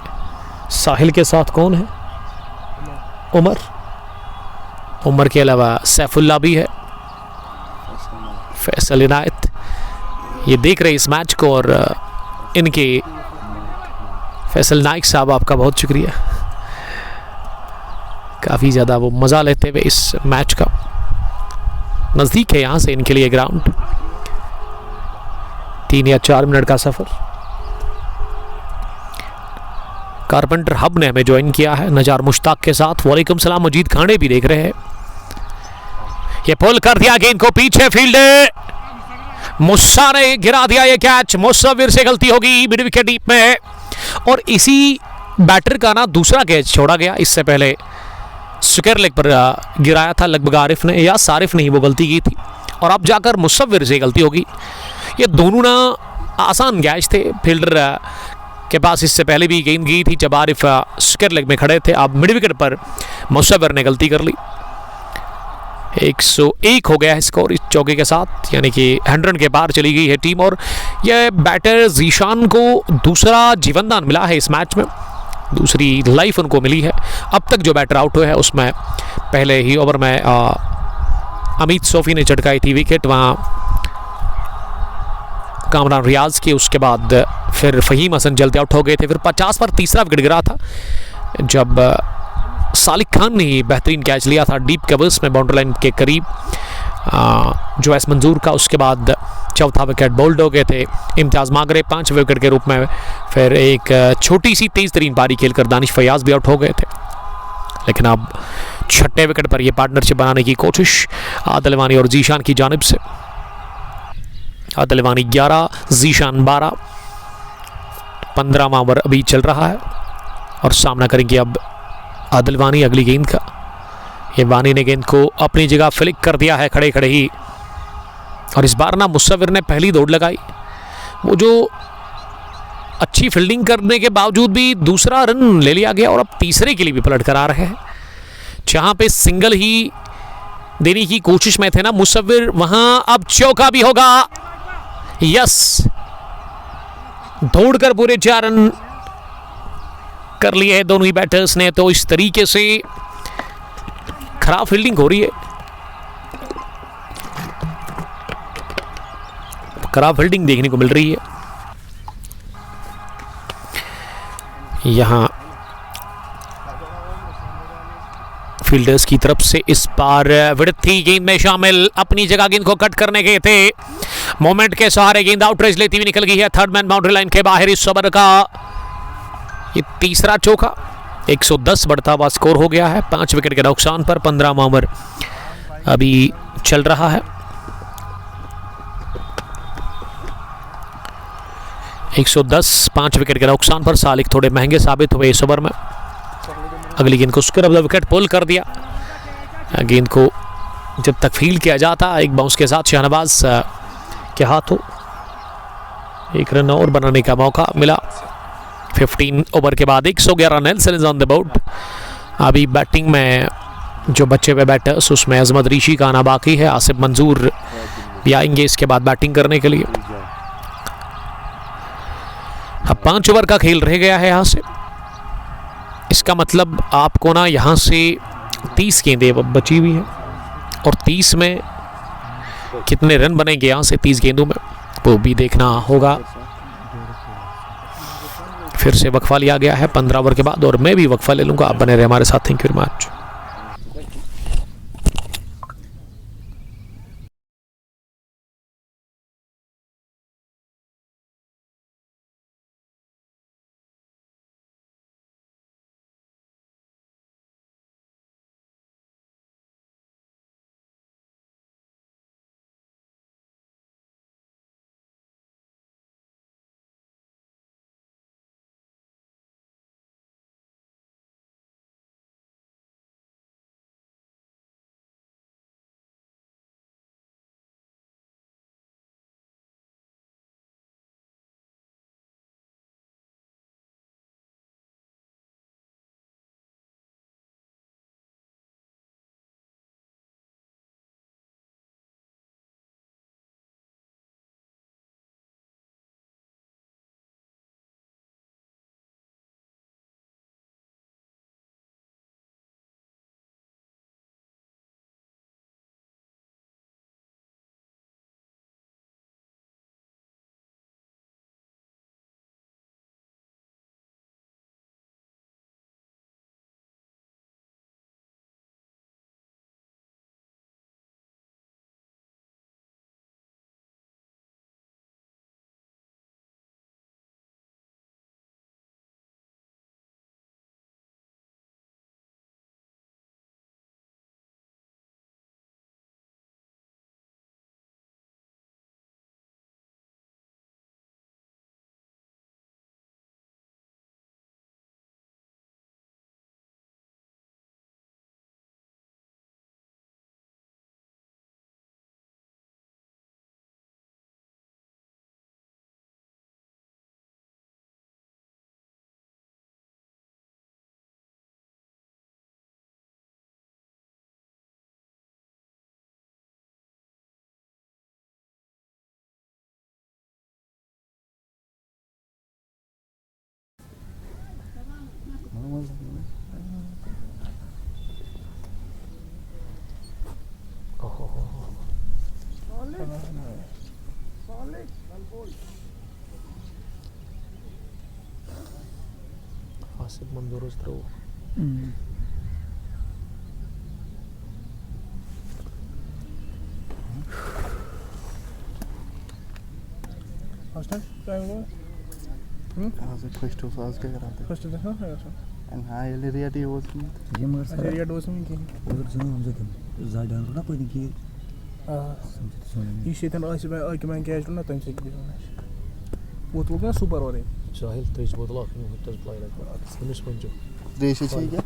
[SPEAKER 1] साहिल के साथ कौन है? उमर के अलावा सैफुल्ला भी है, फैसल इनायत। ये देख रहे इस मैच को और इनके फैसल नाइक साहब आपका बहुत शुक्रिया, काफ़ी ज़्यादा वो मज़ा लेते हुए इस मैच का। नज़दीक है यहाँ से इनके लिए ग्राउंड, 3 या 4 मिनट का सफ़र। कारपेंटर हब ने हमें ज्वाइन किया है नजार मुश्ताक के साथ। वालेकुम सलाम। मजीद खाने भी देख रहे हैं। ये पुल कर दिया गेंद को पीछे, फील्ड मुस्सा ने गिरा दिया ये कैच। मुसव्विर से गलती होगी मिड विकेट डीप में और इसी बैटर का ना दूसरा कैच छोड़ा गया। इससे पहले स्क्वायर लेग पर गिराया था लगभग आरिफ ने या सारिफ ने ही वो गलती की थी और अब जाकर मुसव्विर से गलती होगी। ये दोनों ना आसान कैच थे, फील्डर के पास इससे पहले भी गेंद गई थी जब आरिफ स्क्वायर लेग में खड़े थे। अब मिड विकेट पर मुसव्विर ने गलती कर ली। 101 हो गया है स्कोर इस चौके के साथ, यानी कि 100 रन के पार चली गई है टीम और यह बैटर जीशान को दूसरा जीवनदान मिला है इस मैच में, दूसरी लाइफ उनको मिली है। अब तक जो बैटर आउट हुए हैं उसमें पहले ही ओवर में अमित सोफी ने चटकाई थी विकेट, वहाँ कामरान रियाज की, उसके बाद फिर फ़हीम हसन जल्दी आउट हो गए थे। फिर 50 पर तीसरा विकेट गिरा था जब सालिक खान ने बेहतरीन कैच लिया था डीप कवर्स में बाउंड्री लाइन के करीब। जो एस मंजूर का उसके बाद चौथा विकेट बोल्ड हो गए थे इम्तियाज मागरे 5 विकेट के रूप में। फिर एक छोटी सी तेज तरीन पारी खेलकर दानिश फयाज भी आउट हो गए थे, लेकिन अब छठे विकेट पर यह पार्टनरशिप बनाने की कोशिश आदिल वानी और जीशान की जानिब से। आदिल वानी 11, जीशान 12। 15वां ओवर अभी चल रहा है और सामना करेंगे अब आदिल वानी अगली गेंद का। ये वानी ने गेंद को अपनी जगह फ्लिक कर दिया है खड़े खड़े ही, और इस बार ना मुसव्विर ने पहली दौड़ लगाई। वो जो अच्छी फील्डिंग करने के बावजूद भी दूसरा रन ले लिया गया और अब तीसरे के लिए भी पलट कर आ रहे हैं। जहां पे सिंगल ही देने की कोशिश में थे ना मुसव्विर, वहां अब चौका भी होगा। यस, दौड़कर पूरे 4 रन कर लिए हैं दोनों ही बैटर्स ने। तो इस तरीके से खराब फील्डिंग हो रही है, खराब फील्डिंग देखने को मिल रही है। यहां फील्डर्स की तरफ से इस बार विड़थी गेंद में शामिल, अपनी जगह गेंद को कट करने गए थे, मोमेंट के सहारे गेंद आउटरेज लेती हुई निकल गई है थर्ड मैन बाउंड्री लाइन के बाहर। इस ओवर का ये तीसरा चौका, 110 बढ़ता हुआ स्कोर हो गया है 5 विकेट के नुकसान पर। 15वां ओवर अभी चल रहा है। 110 5 विकेट के नुकसान पर सालिक थोड़े महंगे साबित हुए इस ओवर में। अगली गेंद को स्क्वायर ऑफ द विकेट पुल कर दिया। गेंद को जब तक फील्ड किया जाता एक बाउंस के साथ शहनवाज के हाथों एक रन और बनाने का मौका मिला। 15 ओवर के बाद 111 Nelson is on the board. अभी बैटिंग में जो बचे हुए बैटर्स उसमें अजमत ऋषि का आना बाकी है, आसिफ मंजूर भी आएंगे इसके बाद बैटिंग करने के लिए। अब 5 ओवर का खेल रह गया है यहाँ से। इसका मतलब आपको ना यहाँ से 30 गेंदें बची हुई हैं और 30 में कितने रन बनेंगे यहाँ से 30 गेंदों में वो भी देखना होगा। फिर से वक्फा लिया गया है 15 ओवर के बाद और मैं भी वक्फा ले लूंगा। आप बने रहे हमारे साथ। Thank you very much. Asif मंजूर
[SPEAKER 4] फर्स्ट टाइम हुआ
[SPEAKER 3] कहाँ से फर्स्ट हो आज क्या कराते
[SPEAKER 4] फर्स्ट देखा है अच्छा
[SPEAKER 3] हैं हाँ ये रियलिटी वो
[SPEAKER 2] ये मगर सर
[SPEAKER 4] एरिया डोज में की
[SPEAKER 2] उधर सुनो हम जो ज़्यादा ना कोई नहीं कि
[SPEAKER 4] ये शेतन आसिफ मैं कैच ना तम से वो तो ना सुपर और
[SPEAKER 1] Jahil three both lock you just play like finish point
[SPEAKER 3] देश चाहिए क्या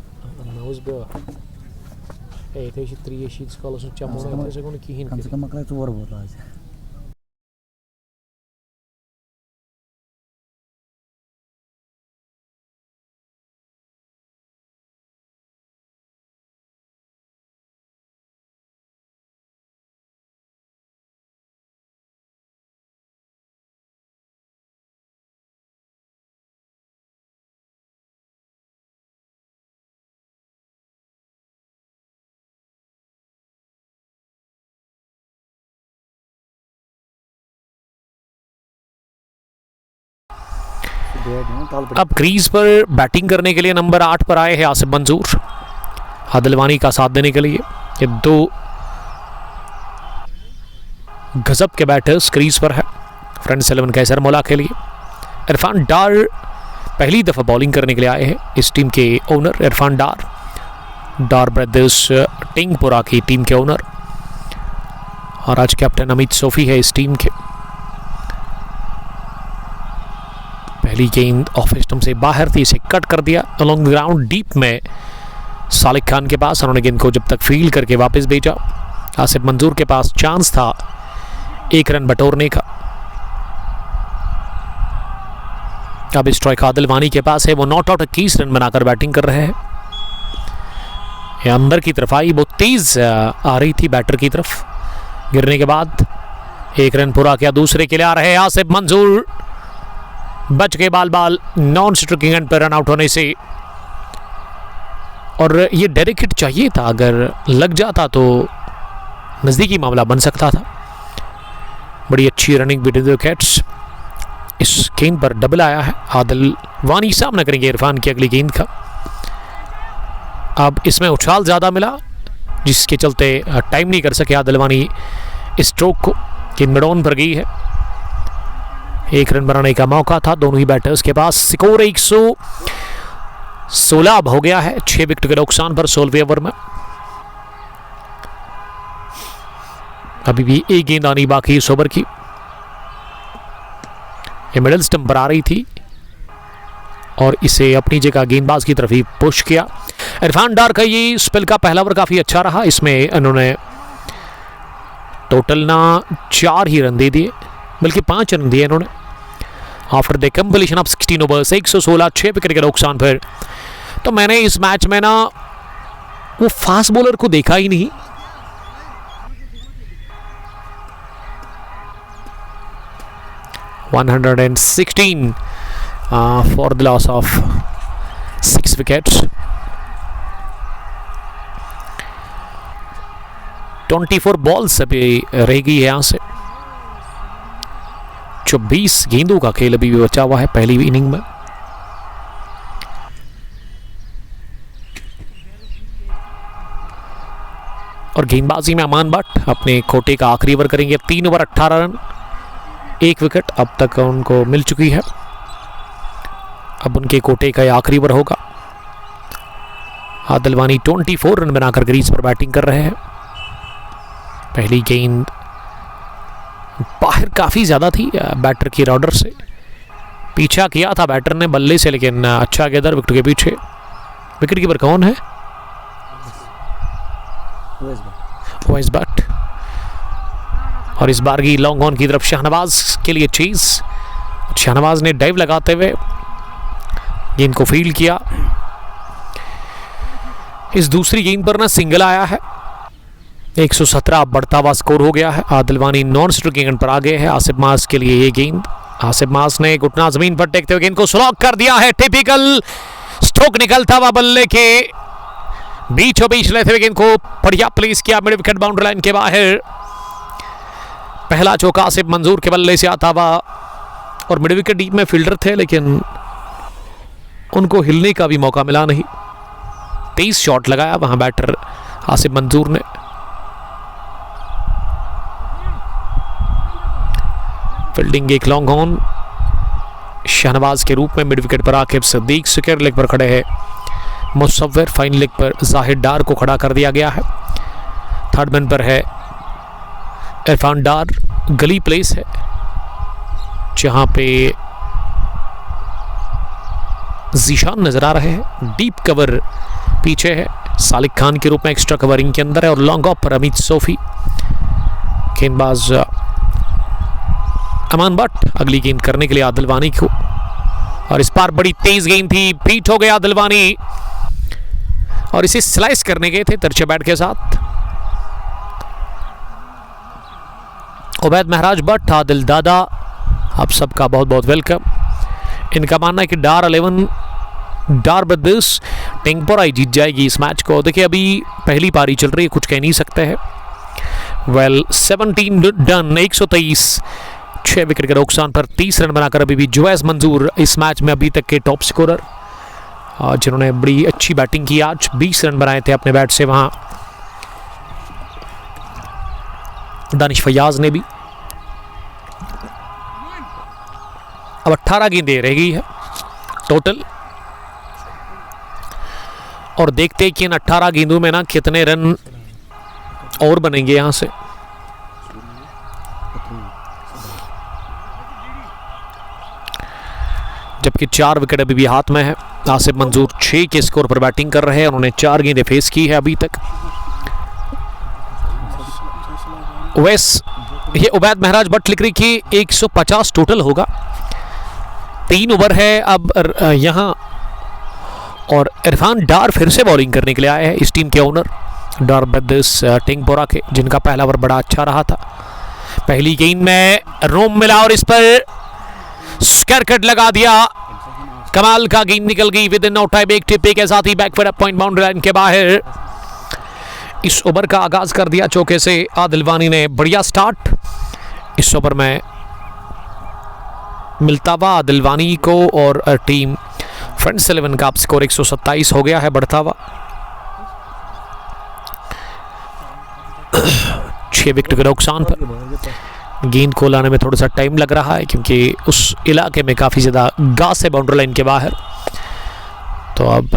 [SPEAKER 1] nose be hey they should three sheets call us chamona ऐसे कोन की
[SPEAKER 2] कम से कम अकला तो और बोल रहा है
[SPEAKER 1] अब क्रीज पर बैटिंग करने के लिए नंबर 8 पर आए हैं आसिफ मंजूर आदिलवानी का साथ देने के लिए। ये दो गजब के बैटर्स क्रीज पर है फ्रेंड्स 11 कैसर मोला के लिए। इरफान डार पहली दफ़ा बॉलिंग करने के लिए आए हैं इस टीम के ओनर इरफान डार ब्रदर्स टिंगपुरा की टीम के ओनर और आज कैप्टन अमित सोफी है इस टीम के। पहली गेंद ऑफ स्टंप से बाहर थी, इसे कट कर दिया अलोंग ग्राउंड डीप में सालिक खान के पास। उन्होंने गेंद को जब तक फील्ड करके वापस भेजा। आसिफ मंजूर के पास चांस था 1 रन बटोरने का। अब स्ट्राइक आदिलवानी के पास है, वो नॉट आउट 21 रन बनाकर बैटिंग कर रहे हैं। ये अंदर की तरफ आई, बहुत तेज आ रही थी बैटर की तरफ। गिरने के बाद 1 रन पूरा किया। दूसरे के लिए आ रहे हैं आसिफ मंजूर, बच गए बाल नॉन स्ट्राइकिंग एंड पर रन आउट होने से। और ये डायरेक्ट हिट चाहिए था, अगर लग जाता तो नज़दीकी मामला बन सकता था। बड़ी अच्छी रनिंग बिटवीन द विकेट्स। इस गेंद पर डबल आया है। आदिलवानी सामना करेंगे इरफान की अगली गेंद का। अब इसमें उछाल ज़्यादा मिला जिसके चलते टाइम नहीं कर सके आदिलवानी स्ट्रोक को। गेंद मिडॉन पर गई है। 1 रन बनाने का मौका था दोनों ही बैटर्स के पास। स्कोर 116 अब हो गया है 6 विकेट के नुकसान पर 16वें ओवर में। अभी भी एक गेंद आनी बाकी इस ओवर की। ये मिडिल स्टंप पर आ रही थी और इसे अपनी जगह गेंदबाज की तरफ ही पुश किया। इरफान डार का ये स्पेल का पहला ओवर काफी अच्छा रहा। इसमें इन्होंने टोटल ना 4 ही रन दे दिए, बल्कि 5 रन दिए इन्होंने। After the completion of 16 overs 116 6 wicket के नुकसान पर। तो मैंने इस मैच में ना वो फास्ट बॉलर को देखा ही नहीं। (116) for the loss of 6 wickets. 24 balls अभी रहेगी यहाँ से। 24 गेंदों का खेल अभी भी बचा हुआ है पहली इनिंग में। और गेंदबाजी में अमान भट्ट अपने कोटे का आखिरी ओवर करेंगे। 3 ओवर 18 रन 1 विकेट अब तक उनको मिल चुकी है। अब उनके कोटे का आखिरी ओवर होगा। आदिलवानी 24 रन बनाकर क्रीज पर बैटिंग कर रहे हैं। पहली गेंद बाहर काफी ज्यादा थी बैटर की रॉडर से। पीछा किया था बैटर ने बल्ले से, लेकिन अच्छा गेंदर विकेट के पीछे। विकेट कीपर कौन है? ओवैस भट्ट। और इस बार की लॉन्ग ऑन की तरफ शाहनवाज के लिए चीज। शाहनवाज ने डाइव लगाते हुए गेंद को फील्ड किया। इस दूसरी गेंद पर ना सिंगल आया है। 117 बढ़ता हुआ स्कोर हो गया है। आदिलवानी नॉन स्ट्राइकिंग एंड पर आ गए हैं। आसिफ मास के लिए ये गेंद। आसिफ मास ने घुटना जमीन पर टेकते हुए गेंद को स्लॉग कर दिया है। टिपिकल स्ट्रोक निकलता हुआ बल्ले के बीचों बीच लेते हुए गेंद को बढ़िया प्लेस किया मिड विकेट बाउंड्री लाइन के बाहर। पहला चौका आसिफ मंजूर के बल्ले से आता हुआ और मिड विकेट डीप में फील्डर थे, लेकिन उनको हिलने का भी मौका मिला नहीं। 23 शॉट लगाया वहां बैटर आसिफ मंजूर ने। फील्डिंग एक लॉन्ग ऑन शहनवाज के रूप में। मिड विकेट पर आकिब सिद्दीक, सेकेंड लेग पर खड़े हैं मुसव्विर, फाइनल लेग पर जाहिद डार को खड़ा कर दिया गया है। थर्ड मैन पर है इरफान डार। गली प्लेस है जहां पे जीशान नजर आ रहे हैं। डीप कवर पीछे है, सालिक खान के रूप में एक्स्ट्रा कवरिंग के अंदर है। और लॉन्ग ऑफ पर अमित सोफी, गेंदबाज अमान भट्ट अगली गेंद करने के लिए आदिल वानी को। और इस बार बड़ी तेज गेंद थी, बीट हो गया आदिल वानी और इसे स्लाइस करने गए थे तिरछे बैट के साथ। उबैद महराज भट्ट, आदिल दादा, आप सबका बहुत बहुत वेलकम। इनका मानना है कि डार 11 डार बदिस टेंगपोराई जीत जाएगी इस मैच को। देखिए अभी पहली पारी चल रही है, कुछ कह नहीं सकते हैं। वेल 17 डन, 123, 6 विकेट के नुकसान पर 30 रन बनाकर अभी भी जुवैस मंजूर इस मैच में अभी तक के टॉप स्कोरर, जिन्होंने बड़ी अच्छी बैटिंग की। आज 20 रन बनाए थे अपने बैट से। वहां दानिश फयाज ने भी। अब 18 गेंदें रह गई है टोटल और देखते हैं कि इन 18 गेंदों में ना कितने रन और बनेंगे यहां से। जबकि 4 विकेट अभी भी हाथ में है। आसिफ मंजूर 6 के स्कोर पर बैटिंग कर रहे हैं। उन्होंने 4 गेंदें फेस की है अभी तक। वैस ये उबैद महराज भट्ट लिख रही कि 150 टोटल होगा। 3 ओवर है अब यहां और इरफान डार फिर से बॉलिंग करने के लिए आए हैं इस टीम के ओनर डार बदिस टेंगपोरा के, जिनका पहला ओवर बड़ा अच्छा रहा था। पहली गेंद में रोम मिला और इस पर स्क्वायर कट लगा दिया। कमाल का गेंद निकल गई विद इन नो टाइम, एक टिप्पे के साथ ही बैकफुट पॉइंट बाउंड्री लाइन के बाहर। इस ओवर का आगाज कर दिया चौके से आदिल वानी ने। बढ़िया स्टार्ट इस ओवर में मिलता हुआ आदिल वानी को और टीम फ्रेंड्स 11 का स्कोर 127 हो गया है बढ़ता हुआ। 6 विकेट के नुकसान पर गेंद को लाने में थोड़ा सा टाइम लग रहा है क्योंकि उस इलाके में काफ़ी ज़्यादा घास है बाउंड्री लाइन के बाहर। तो अब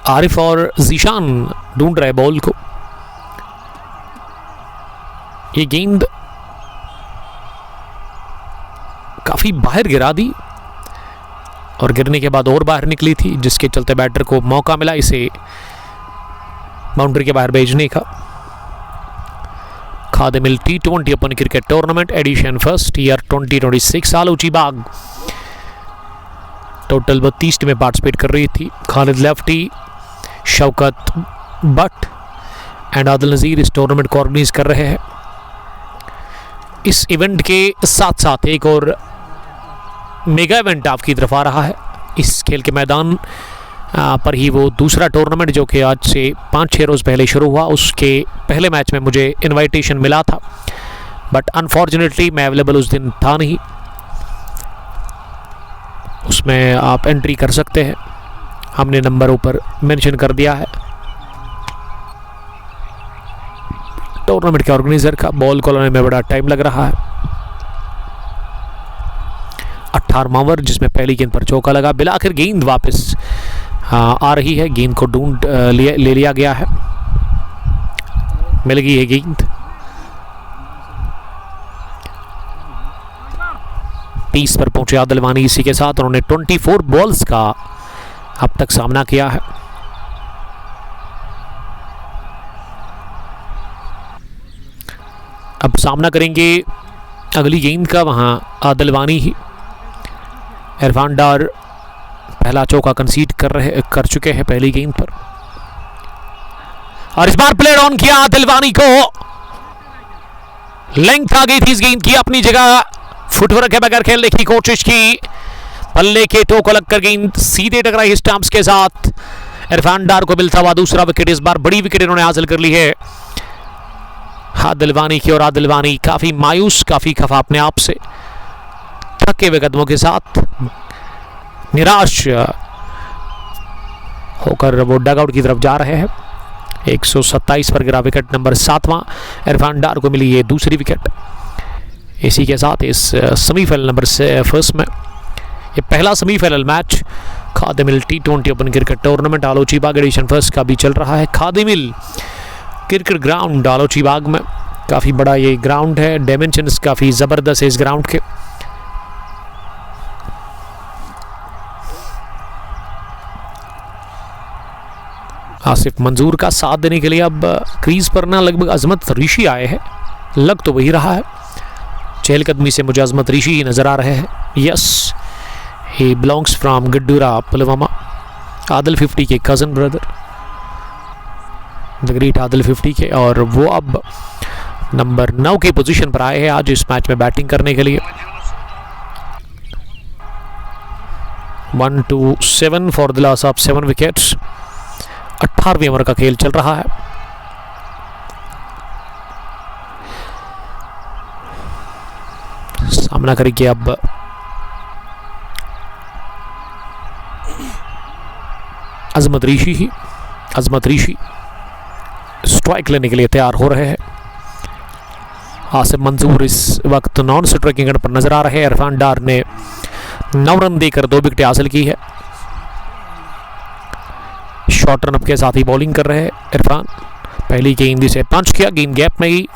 [SPEAKER 1] आरिफ और जीशान ढूंढ रहे बॉल को। ये गेंद काफ़ी बाहर गिरा दी और गिरने के बाद और बाहर निकली थी, जिसके चलते बैटर को मौका मिला इसे बाउंड्री के बाहर भेजने का। खादिमिल T20 open cricket tournament edition first year 2026 Aluchi Bagh. Total 32 टीमें पार्टिसिपेट कर रही थी। खालिद लेफ्टी, शौकत भट्ट एंड आदिल नज़ीर इस टूर्नामेंट को ऑर्गेनाइज कर रहे हैं। इस इवेंट के साथ साथ एक और मेगा इवेंट आपकी तरफ आ रहा है इस खेल के मैदान पर ही। वो दूसरा टूर्नामेंट जो कि आज से 5-6 रोज़ पहले शुरू हुआ, उसके पहले मैच में मुझे इनविटेशन मिला था बट अनफॉर्चुनेटली मैं अवेलेबल उस दिन था नहीं। उसमें आप एंट्री कर सकते हैं, हमने नंबर ऊपर मेंशन कर दिया है टूर्नामेंट के ऑर्गेनाइजर का। बॉल को लाने में बड़ा टाइम लग रहा है। 18वां ओवर जिसमें पहली गेंद पर चौका लगा। बिलाखिर गेंद वापस आ रही है। गेंद को ढूंढ ले लिया गया है, मिल गई है गेंद। 30 पर पहुंचे आदिल वानी। इसी के साथ उन्होंने 24 बॉल्स का अब तक सामना किया है। अब सामना करेंगे अगली गेंद का वहां आदिल वानी ही। इरफान डार पहला चौका कंसीड कर चुके हैं पहली गेंद पर और इस बार प्लेड ऑन किया आदिल वानी को। लेंथ आ गई थी इस गेंद की अपनी जगह, फुटवर्क के बगैर खेलने की कोशिश की, पल्ले के टो को लगकर गेंद सीधे टकराई स्टंप्स के साथ। इरफान डार को मिलता हुआ दूसरा विकेट। इस बार बड़ी विकेट इन्होंने हासिल कर ली है आदिल वानी की। और आदिल वानी काफी मायूस, काफी खफा अपने आप से, थके हुए कदमों के साथ, निराश होकर वो डगआउट की तरफ जा रहे हैं। 127 पर गिरा विकेट नंबर 7वां। इरफान डार को मिली ये दूसरी विकेट। इसी के साथ इस सेमीफाइनल नंबर से फर्स्ट में ये पहला semifinal match Khadimil T20 open cricket tournament Alochi Bagh edition first का भी चल रहा है। खादिमिल क्रिकेट ग्राउंड आलोची बाग में काफ़ी बड़ा ये ग्राउंड है, डायमेंशंस काफ़ी ज़बरदस्त है इस ग्राउंड के। आसिफ मंजूर का साथ देने के लिए अब क्रीज पर ना लगभग अजमत ऋषि आए हैं, लग तो वही रहा है। चहलकदमी से मुझे अजमत ऋषि ही नज़र आ रहे हैं। Yes, he belongs from Gaddoora Pulwama. Adil 50 के cousin brother, the great Adil 50 के, और वो अब नंबर 9 की पोजीशन पर आए हैं आज इस मैच में बैटिंग करने के लिए। 1-7 for the loss of 7 wickets. 18वें ओवर का खेल चल रहा है। सामना करेंगे अब अजमत ऋषि ही। अजमत ऋषि स्ट्राइक लेने के लिए तैयार हो रहे हैं। आसिफ मंजूर इस वक्त नॉन स्ट्राइकिंग एंड पर नजर आ रहे हैं। इरफान डार ने 9 रन देकर 2 विकेटें हासिल की है। शॉर्ट रन अप के साथ ही बॉलिंग कर रहे हैं इरफान। पहली गेंद से पंच किया, गेंद गैप में ही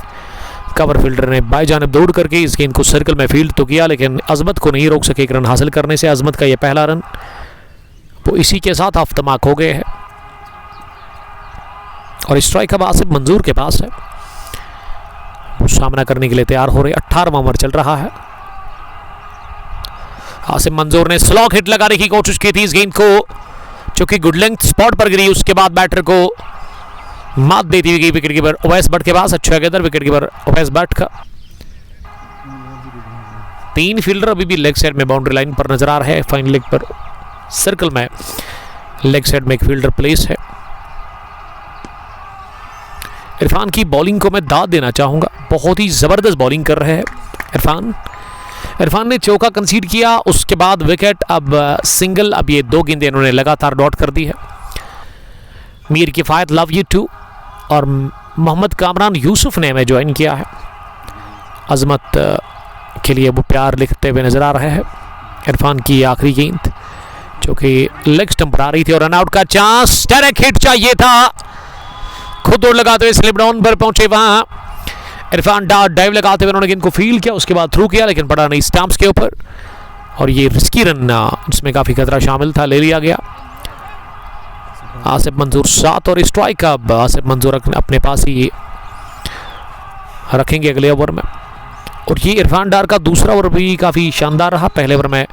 [SPEAKER 1] कवर फील्डर ने बाई जानिब दौड़ करके इस गेंद को सर्कल में फील्ड तो किया, लेकिन अजमत को नहीं रोक सके एक रन हासिल करने से। अजमत का यह पहला रन वो इसी के साथ आफ्तमाक हो गए हैं और स्ट्राइक अब आसिफ मंजूर के पास है। वो सामना करने के लिए तैयार हो रहे। 18वां ओवर चल रहा है। आसिफ मंजूर ने स्लॉग हिट लगाने की कोशिश की थी इस गेंद को, जो कि गुड लेंथ स्पॉट पर गिरी। उसके बाद बैटर को मात देती हुई विकेट कीपर उवैस भट्ट के पास। अच्छा गेंदर विकेट कीपर उवैस भट्ट का। 3 फील्डर अभी भी लेग साइड में बाउंड्री लाइन पर नजर आ रहे हैं। फाइन लेग पर सर्कल में लेग साइड में एक फील्डर प्लेस है। इरफान की बॉलिंग को मैं दाद देना चाहूंगा, बहुत ही जबरदस्त बॉलिंग कर रहे हैं इरफान। इरफान ने चौका कंसीड किया, उसके बाद विकेट, अब सिंगल। अब ये 2 गेंदें इन्होंने लगातार डॉट कर दी है। मीर किफायत लव यू टू और मोहम्मद कामरान यूसुफ ने हमें ज्वाइन किया है। अजमत के लिए वो प्यार लिखते हुए नजर आ रहे हैं। इरफान की आखिरी गेंद जो कि लेग स्टंप पर आ रही थी और रनआउट का चांस, डायरेक्ट हिट चाहिए था। खुद दौड़ लगाते हुए स्लिप डाउन पर पहुंचे वहां इरफान डार। डाइव लगाते हुए उन्होंने गेंद को फील्ड किया, उसके बाद थ्रू किया, लेकिन पड़ा नहीं स्टंप्स के ऊपर और ये रिस्की रन जिसमें काफी खतरा शामिल था ले लिया गया। आसिफ मंजूर 7 और स्ट्राइक अब आसिफ मंजूर अपने पास ही रखेंगे अगले ओवर में। और ये इरफान डार का दूसरा ओवर भी काफ़ी शानदार रहा। पहले ओवर में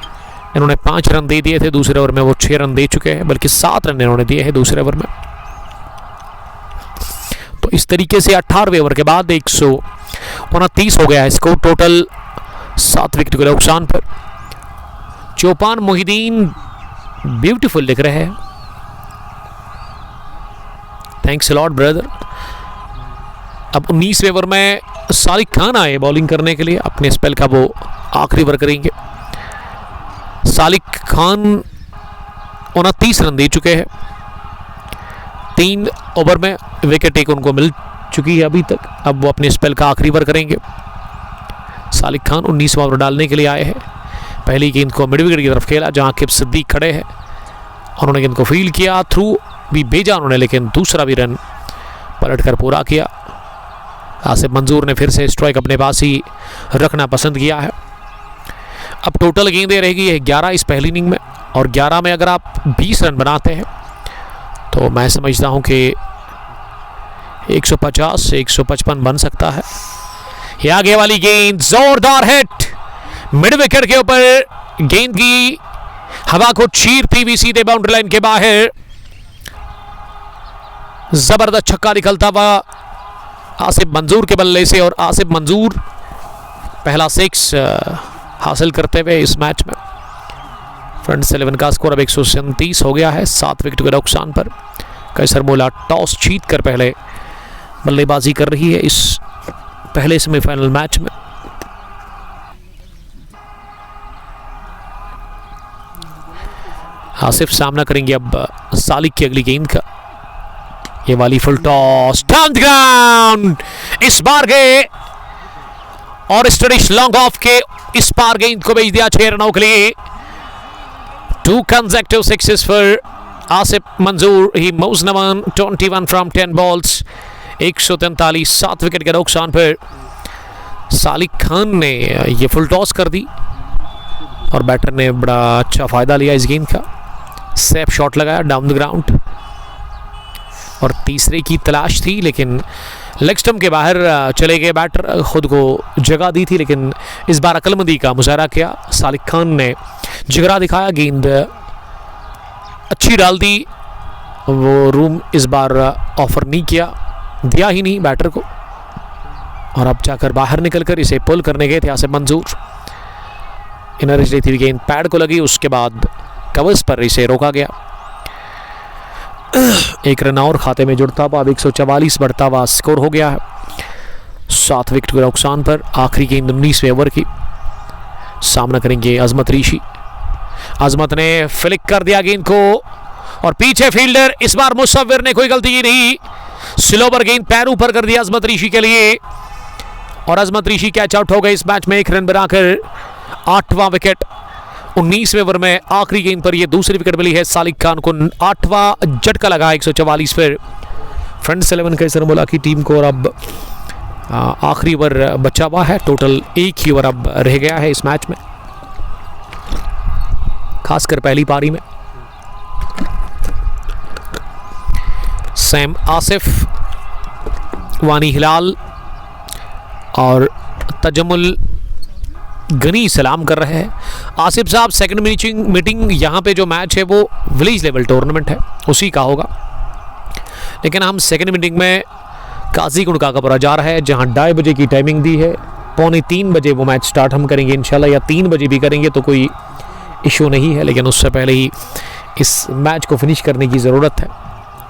[SPEAKER 1] इन्होंने 5 रन दे दिए थे, दूसरे ओवर में वो 6 रन दे चुके हैं, बल्कि 7 रन इन्होंने दिए हैं दूसरे ओवर में। तो इस तरीके से 18वें ओवर के बाद 129 हो गया है स्कोर टोटल 7 विकेट के नुकसान पर। चौपान मोहिदीन ब्यूटीफुल लिख रहे हैं, थैंक्स अ लॉट ब्रदर। अब 19वें ओवर में सालिक खान आए बॉलिंग करने के लिए, अपने स्पेल का वो आखिरी ओवर करेंगे। सालिक खान 29 रन दे चुके हैं, 3 ओवर में विकेट एक उनको मिल चुकी है अभी तक। अब वो अपने स्पेल का आखिरी ओवर करेंगे। सालिक खान 19वां ओवर डालने के लिए आए हैं। पहली गेंद को मिड विकेट की तरफ खेला जहां किप सिद्दीक खड़े हैं, उन्होंने गेंद को फील्ड किया, थ्रू भी भेजा उन्होंने, लेकिन दूसरा भी रन पलटकर पूरा किया। आसिफ मंजूर ने फिर से स्ट्राइक अपने पास ही रखना पसंद किया है। अब टोटल गेंदें रहेगी 11 इस पहली इनिंग में, और 11 में अगर आप 20 रन बनाते हैं तो मैं समझता हूं कि 150 से 155 बन सकता है। ये आगे वाली गेंद जोरदार हिट, मिड विकेट के ऊपर गेंद की हवा को चीरती हुई सीधे बाउंड्री लाइन के बाहर जबरदस्त छक्का निकलता हुआ आसिफ मंजूर के बल्ले से, और आसिफ मंजूर पहला 6 हासिल करते हुए इस मैच में। फ्रंट 11 का स्कोर अब 137 हो गया है 7 विकेट के नुकसान पर। कैसर मोला टॉस जीतकर पहले बल्लेबाजी कर रही है इस पहले सेमीफाइनल मैच में। आसिफ सामना करेंगे अब सालिक की अगली गेंद का। ये वाली फुल टॉस, टर्न ग्राउंड, इस बार गए और स्टडिश लॉन्ग ऑफ के इस पार गेंद को भेज दिया 6 रनों के लिए। 2 consecutive sixes फॉर आसिफ मंजूर। ही मोस्ट नवान 21 फ्रॉम 10 बॉल्स। 143 7 विकेट के नुकसान पर सालिक खान ने ये फुल टॉस कर दी और बैटर ने बड़ा अच्छा फायदा लिया इस गेंद का। सेफ शॉट लगाया डाउन द ग्राउंड और तीसरे की तलाश थी, लेकिन लेग स्टंप के बाहर चले गए बैटर। खुद को जगह दी थी, लेकिन इस बार अक्लमंदी का मुजाहरा किया सालिक खान ने, जिगरा दिखाया, गेंद अच्छी डाल दी। वो रूम इस बार ऑफर नहीं किया, दिया ही नहीं बैटर को, और अब जाकर बाहर निकलकर इसे पुल करने गए थे आसिफ मंजूर। इनर एज लेती हुई गेंद पैड को लगी, उसके बाद कवर्स पर इसे रोका गया। 1 रन और खाते में जुड़ता हुआ अब 144 बढ़ता हुआ स्कोर हो गया है। 7 विकेट के नुकसान पर आखिरी गेंद 19वें ओवर की। सामना करेंगे अजमत ऋषि। अजमत ने फ्लिक कर दिया गेंद को और पीछे फील्डर इस बार मुसव्विर ने कोई गलती की नहीं। स्लोवर गेंद पैर ऊपर कर दिया अजमत ऋषि के लिए और अजमत ऋषि कैच आउट हो गए इस मैच में 1 रन बनाकर। 8वां विकेट 19वें ओवर में आखिरी गेंद पर यह दूसरी विकेट मिली है सालिक खान को। 8वां झटका लगा 144 पर फ्रेंड्स 11 के सरमोला की टीम को। और अब आखिरी ओवर बचा हुआ है, टोटल 1 ही ओवर अब रह गया है इस मैच में, खासकर पहली पारी में। सैम आसिफ, वानी हिलाल और तजमुल गनी सलाम कर रहे हैं। आसिफ साहब, सेकंड मीटिंग यहाँ पे जो मैच है वो विलेज लेवल टूर्नामेंट है, उसी का होगा, लेकिन हम सेकंड मीटिंग में काजीगुंड काकापुरा जा रहा है, जहाँ 2:30 बजे की टाइमिंग दी है। 2:45 बजे वो मैच स्टार्ट हम करेंगे इंशाल्लाह, या 3 बजे भी करेंगे तो कोई इशू नहीं है, लेकिन उससे पहले ही इस मैच को फिनिश करने की ज़रूरत है,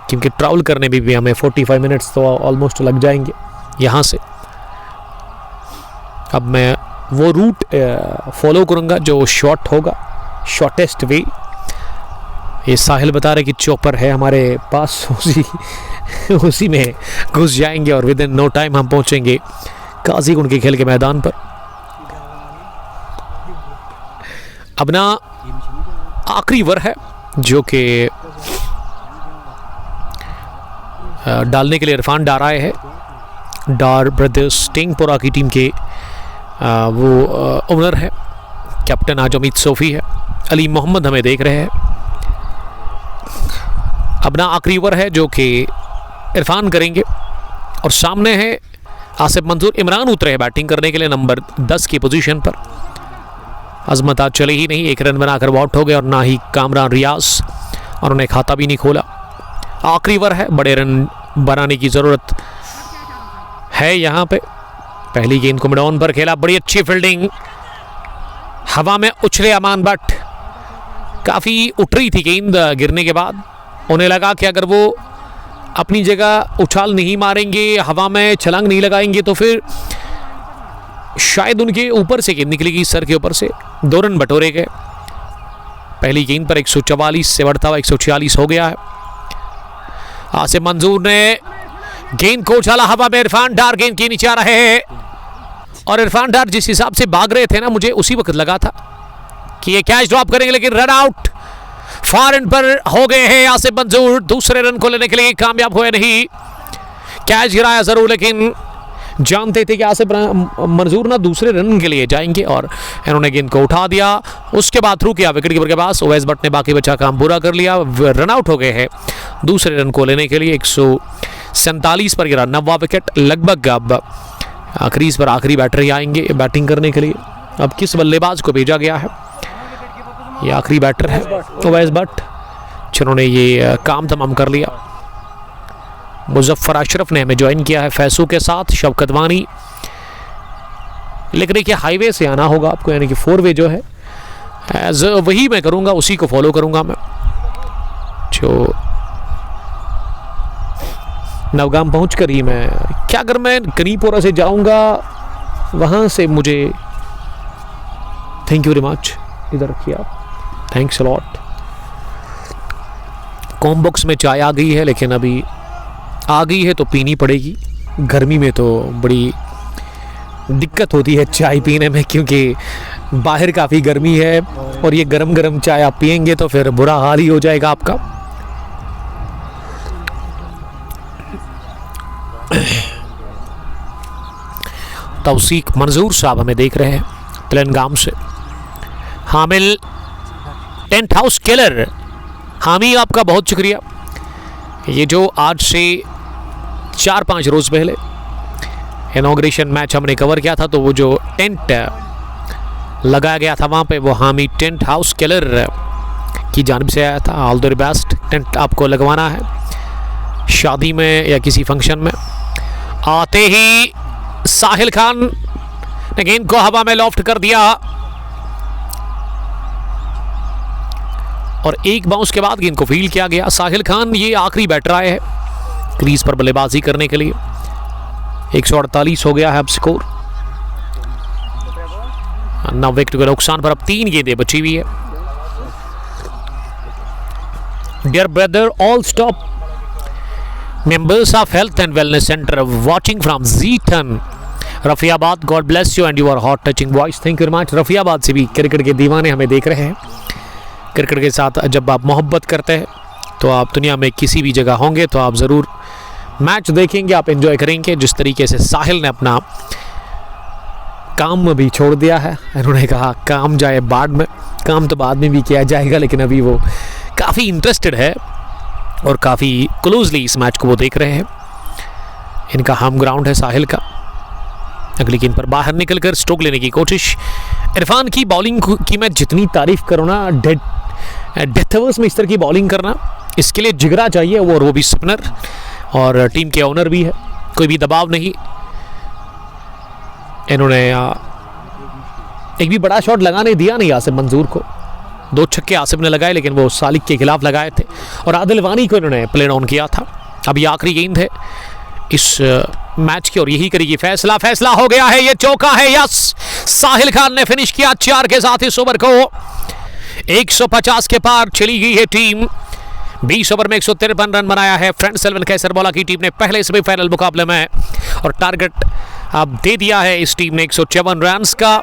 [SPEAKER 1] क्योंकि ट्रैवल करने में भी हमें 45 मिनट्स तो ऑलमोस्ट लग जाएंगे यहाँ से। अब मैं वो रूट फॉलो करूँगा जो शॉर्ट होगा, शॉर्टेस्ट वे। ये साहिल बता रहे कि चॉपर है हमारे पास, उसी में घुस जाएंगे और विद इन नो टाइम हम पहुँचेंगे काजीगुंड के खेल के मैदान पर। अब ना आखिरी ओवर है जो कि डालने के लिए इरफान डार आए हैं। डार ब्रदर्स टेंगपोरा की टीम के वो ओनर है, कैप्टन आज अमित सोफी है। अली मोहम्मद हमें देख रहे हैं। अब ना आखिरी ओवर है जो कि इरफान करेंगे और सामने है आसिफ मंजूर। इमरान उतरे हैं बैटिंग करने के लिए नंबर 10 की पोजीशन पर। अजमत आज चले ही नहीं, 1 रन बनाकर आउट हो गए, और ना ही कामरान रियाज, और उन्हें खाता भी नहीं खोला। आखिरी ओवर है, बड़े रन बनाने की ज़रूरत है यहाँ पे। पहली गेंद को मिड ऑन पर खेला, बड़ी अच्छी फील्डिंग, हवा में उछले अमान भट्ट। काफ़ी उठ रही थी गेंद गिरने के बाद, उन्हें लगा कि अगर वो अपनी जगह उछाल नहीं मारेंगे, हवा में छलांग नहीं लगाएंगे तो फिर शायद उनके ऊपर से गेंद निकलेगी, सर के ऊपर से। 2 रन बटोरे गए। पहली गेंद पर 144 से बढ़ता हुआ 146 हो गया है। आसिफ मंजूर ने गेंद को उछाला हवा में, इरफान डार गेंद के नीचे आ रहे हैं, और इरफान डार जिस हिसाब से भाग रहे थे ना, मुझे उसी वक्त लगा था कि ये कैच ड्रॉप करेंगे, लेकिन रन आउट फार एंड पर हो गए हैं आसिफ मंजूर। दूसरे रन को लेने के लिए कामयाब हुए नहीं। कैच गिराया जरूर, लेकिन जानते थे कि आसिफ मंजूर ना दूसरे रन के लिए जाएंगे, और इन्होंने गेंद को उठा दिया। उसके बाद थ्रू किया विकेट कीपर के पास, ओवैस भट्ट ने बाकी बचा काम पूरा कर लिया। रन आउट हो गए हैं दूसरे रन को लेने के लिए। 147 पर गिरा 9वां विकेट। लगभग अब क्रीज पर आखिरी बैटर ही आएंगे बैटिंग करने के लिए। अब किस बल्लेबाज को भेजा गया है, ये आखिरी बैटर है ओवैस भट्ट, जिन्होंने ये काम तमाम कर लिया। मुजफ्फर अशरफ ने हमें ज्वाइन किया है फैसू के साथ। शौकत वानी लिख रही कि हाईवे से आना होगा आपको, यानी कि 4 वे जो है एज वही मैं करूँगा, उसी को फॉलो करूँगा मैं। जो नवगाम पहुँच कर ही मैं क्या, अगर मैं कनीपोरा से जाऊँगा वहाँ से मुझे, थैंक यू वेरी मच, इधर रखिए आप, thanks a lot. Com box में चाय आ गई है, लेकिन अभी आ गई है तो पीनी पड़ेगी। गर्मी में तो बड़ी दिक्कत होती है चाय पीने में, क्योंकि बाहर काफ़ी गर्मी है और ये गरम गरम चाय आप पियेंगे तो फिर बुरा हाल ही हो जाएगा आपका। तौसीक मंजूर साहब हमें देख रहे हैं तेलंगाम से। हामिल टेंट हाउस किलर, हामी आपका बहुत शुक्रिया। ये जो आज से 4-5 रोज़ पहले इनॉग्रेशन मैच हमने कवर किया था, तो वो जो टेंट लगाया गया था वहाँ पे, वो हामी टेंट हाउस किलर की जानिब से आया था। All the best. टेंट आपको लगवाना है शादी में या किसी फंक्शन में। आते ही साहिल खान ने गेंद को हवा में लॉफ्ट कर दिया और एक बाउंस के बाद गेंद को फील्ड किया गया। साहिल खान ये आखिरी बैटर आए हैं क्रीज पर बल्लेबाजी करने के लिए। 148 हो गया है अब स्कोर। 9 विकेट के नुकसान पर अब 3 गेंदें बची हुई है। Dear brother, all staff members of health and wellness center watching from Zeeton, Rafiabad, god bless you and your heart touching voice. Thank you very much. Rafiabad से भी क्रिकेट के दीवाने हमें देख रहे हैं। क्रिकेट के साथ जब आप मोहब्बत करते हैं तो आप दुनिया में किसी भी जगह होंगे तो आप ज़रूर मैच देखेंगे, आप एंजॉय करेंगे। जिस तरीके से साहिल ने अपना काम भी छोड़ दिया है, उन्होंने कहा काम जाए बाद में, काम तो बाद में भी किया जाएगा, लेकिन अभी वो काफ़ी इंटरेस्टेड है और काफ़ी क्लोजली इस मैच को वो देख रहे हैं। इनका होम ग्राउंड है साहिल का। अगली गेंद पर बाहर निकलकर स्ट्रोक लेने की कोशिश। इरफान की बॉलिंग की मैं जितनी तारीफ करूँ ना, डेथ ओवर्स में इस तरह की बॉलिंग करना, इसके लिए जिगरा चाहिए, और वो भी स्पिनर और टीम के ओनर भी है। कोई भी दबाव नहीं। इन्होंने एक भी बड़ा शॉट लगाने दिया नहीं आसिफ मंजूर को। 2 छक्के आसिफ ने लगाए, लेकिन वो सालिक के खिलाफ लगाए थे और आदिल वानी को इन्होंने प्ले ऑन किया था। अब ये आखिरी गेंद है इस मैच की और यही करेगी फैसला। फैसला हो गया है, ये चौका है। यस, साहिल खान ने फिनिश किया 4 के साथ इस ओवर को। 150 के पार चली गई है टीम। 20 ओवर में 153 रन बनाया है फ्रेंड्स 11 कैसरबोला की टीम ने पहले सेमीफाइनल मुकाबले में, और टारगेट अब दे दिया है इस टीम ने 154 रन का।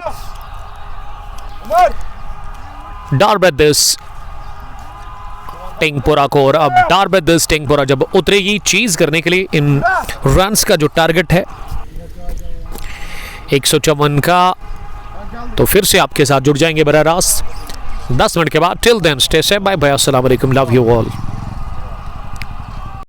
[SPEAKER 1] डार्बेदिस टेंगपोरा को, और अब डार्बेदिस टेंगपोरा जब उतरेगी चीज करने के लिए इन रन्स का जो टारगेट है 154 का, तो फिर से आपके साथ जुड़ जाएंगे बराह रास्त 10 मिनट के बाद। Till then stay safe, bye bye, अस्सलाम वालेकुम, लव यू ऑल।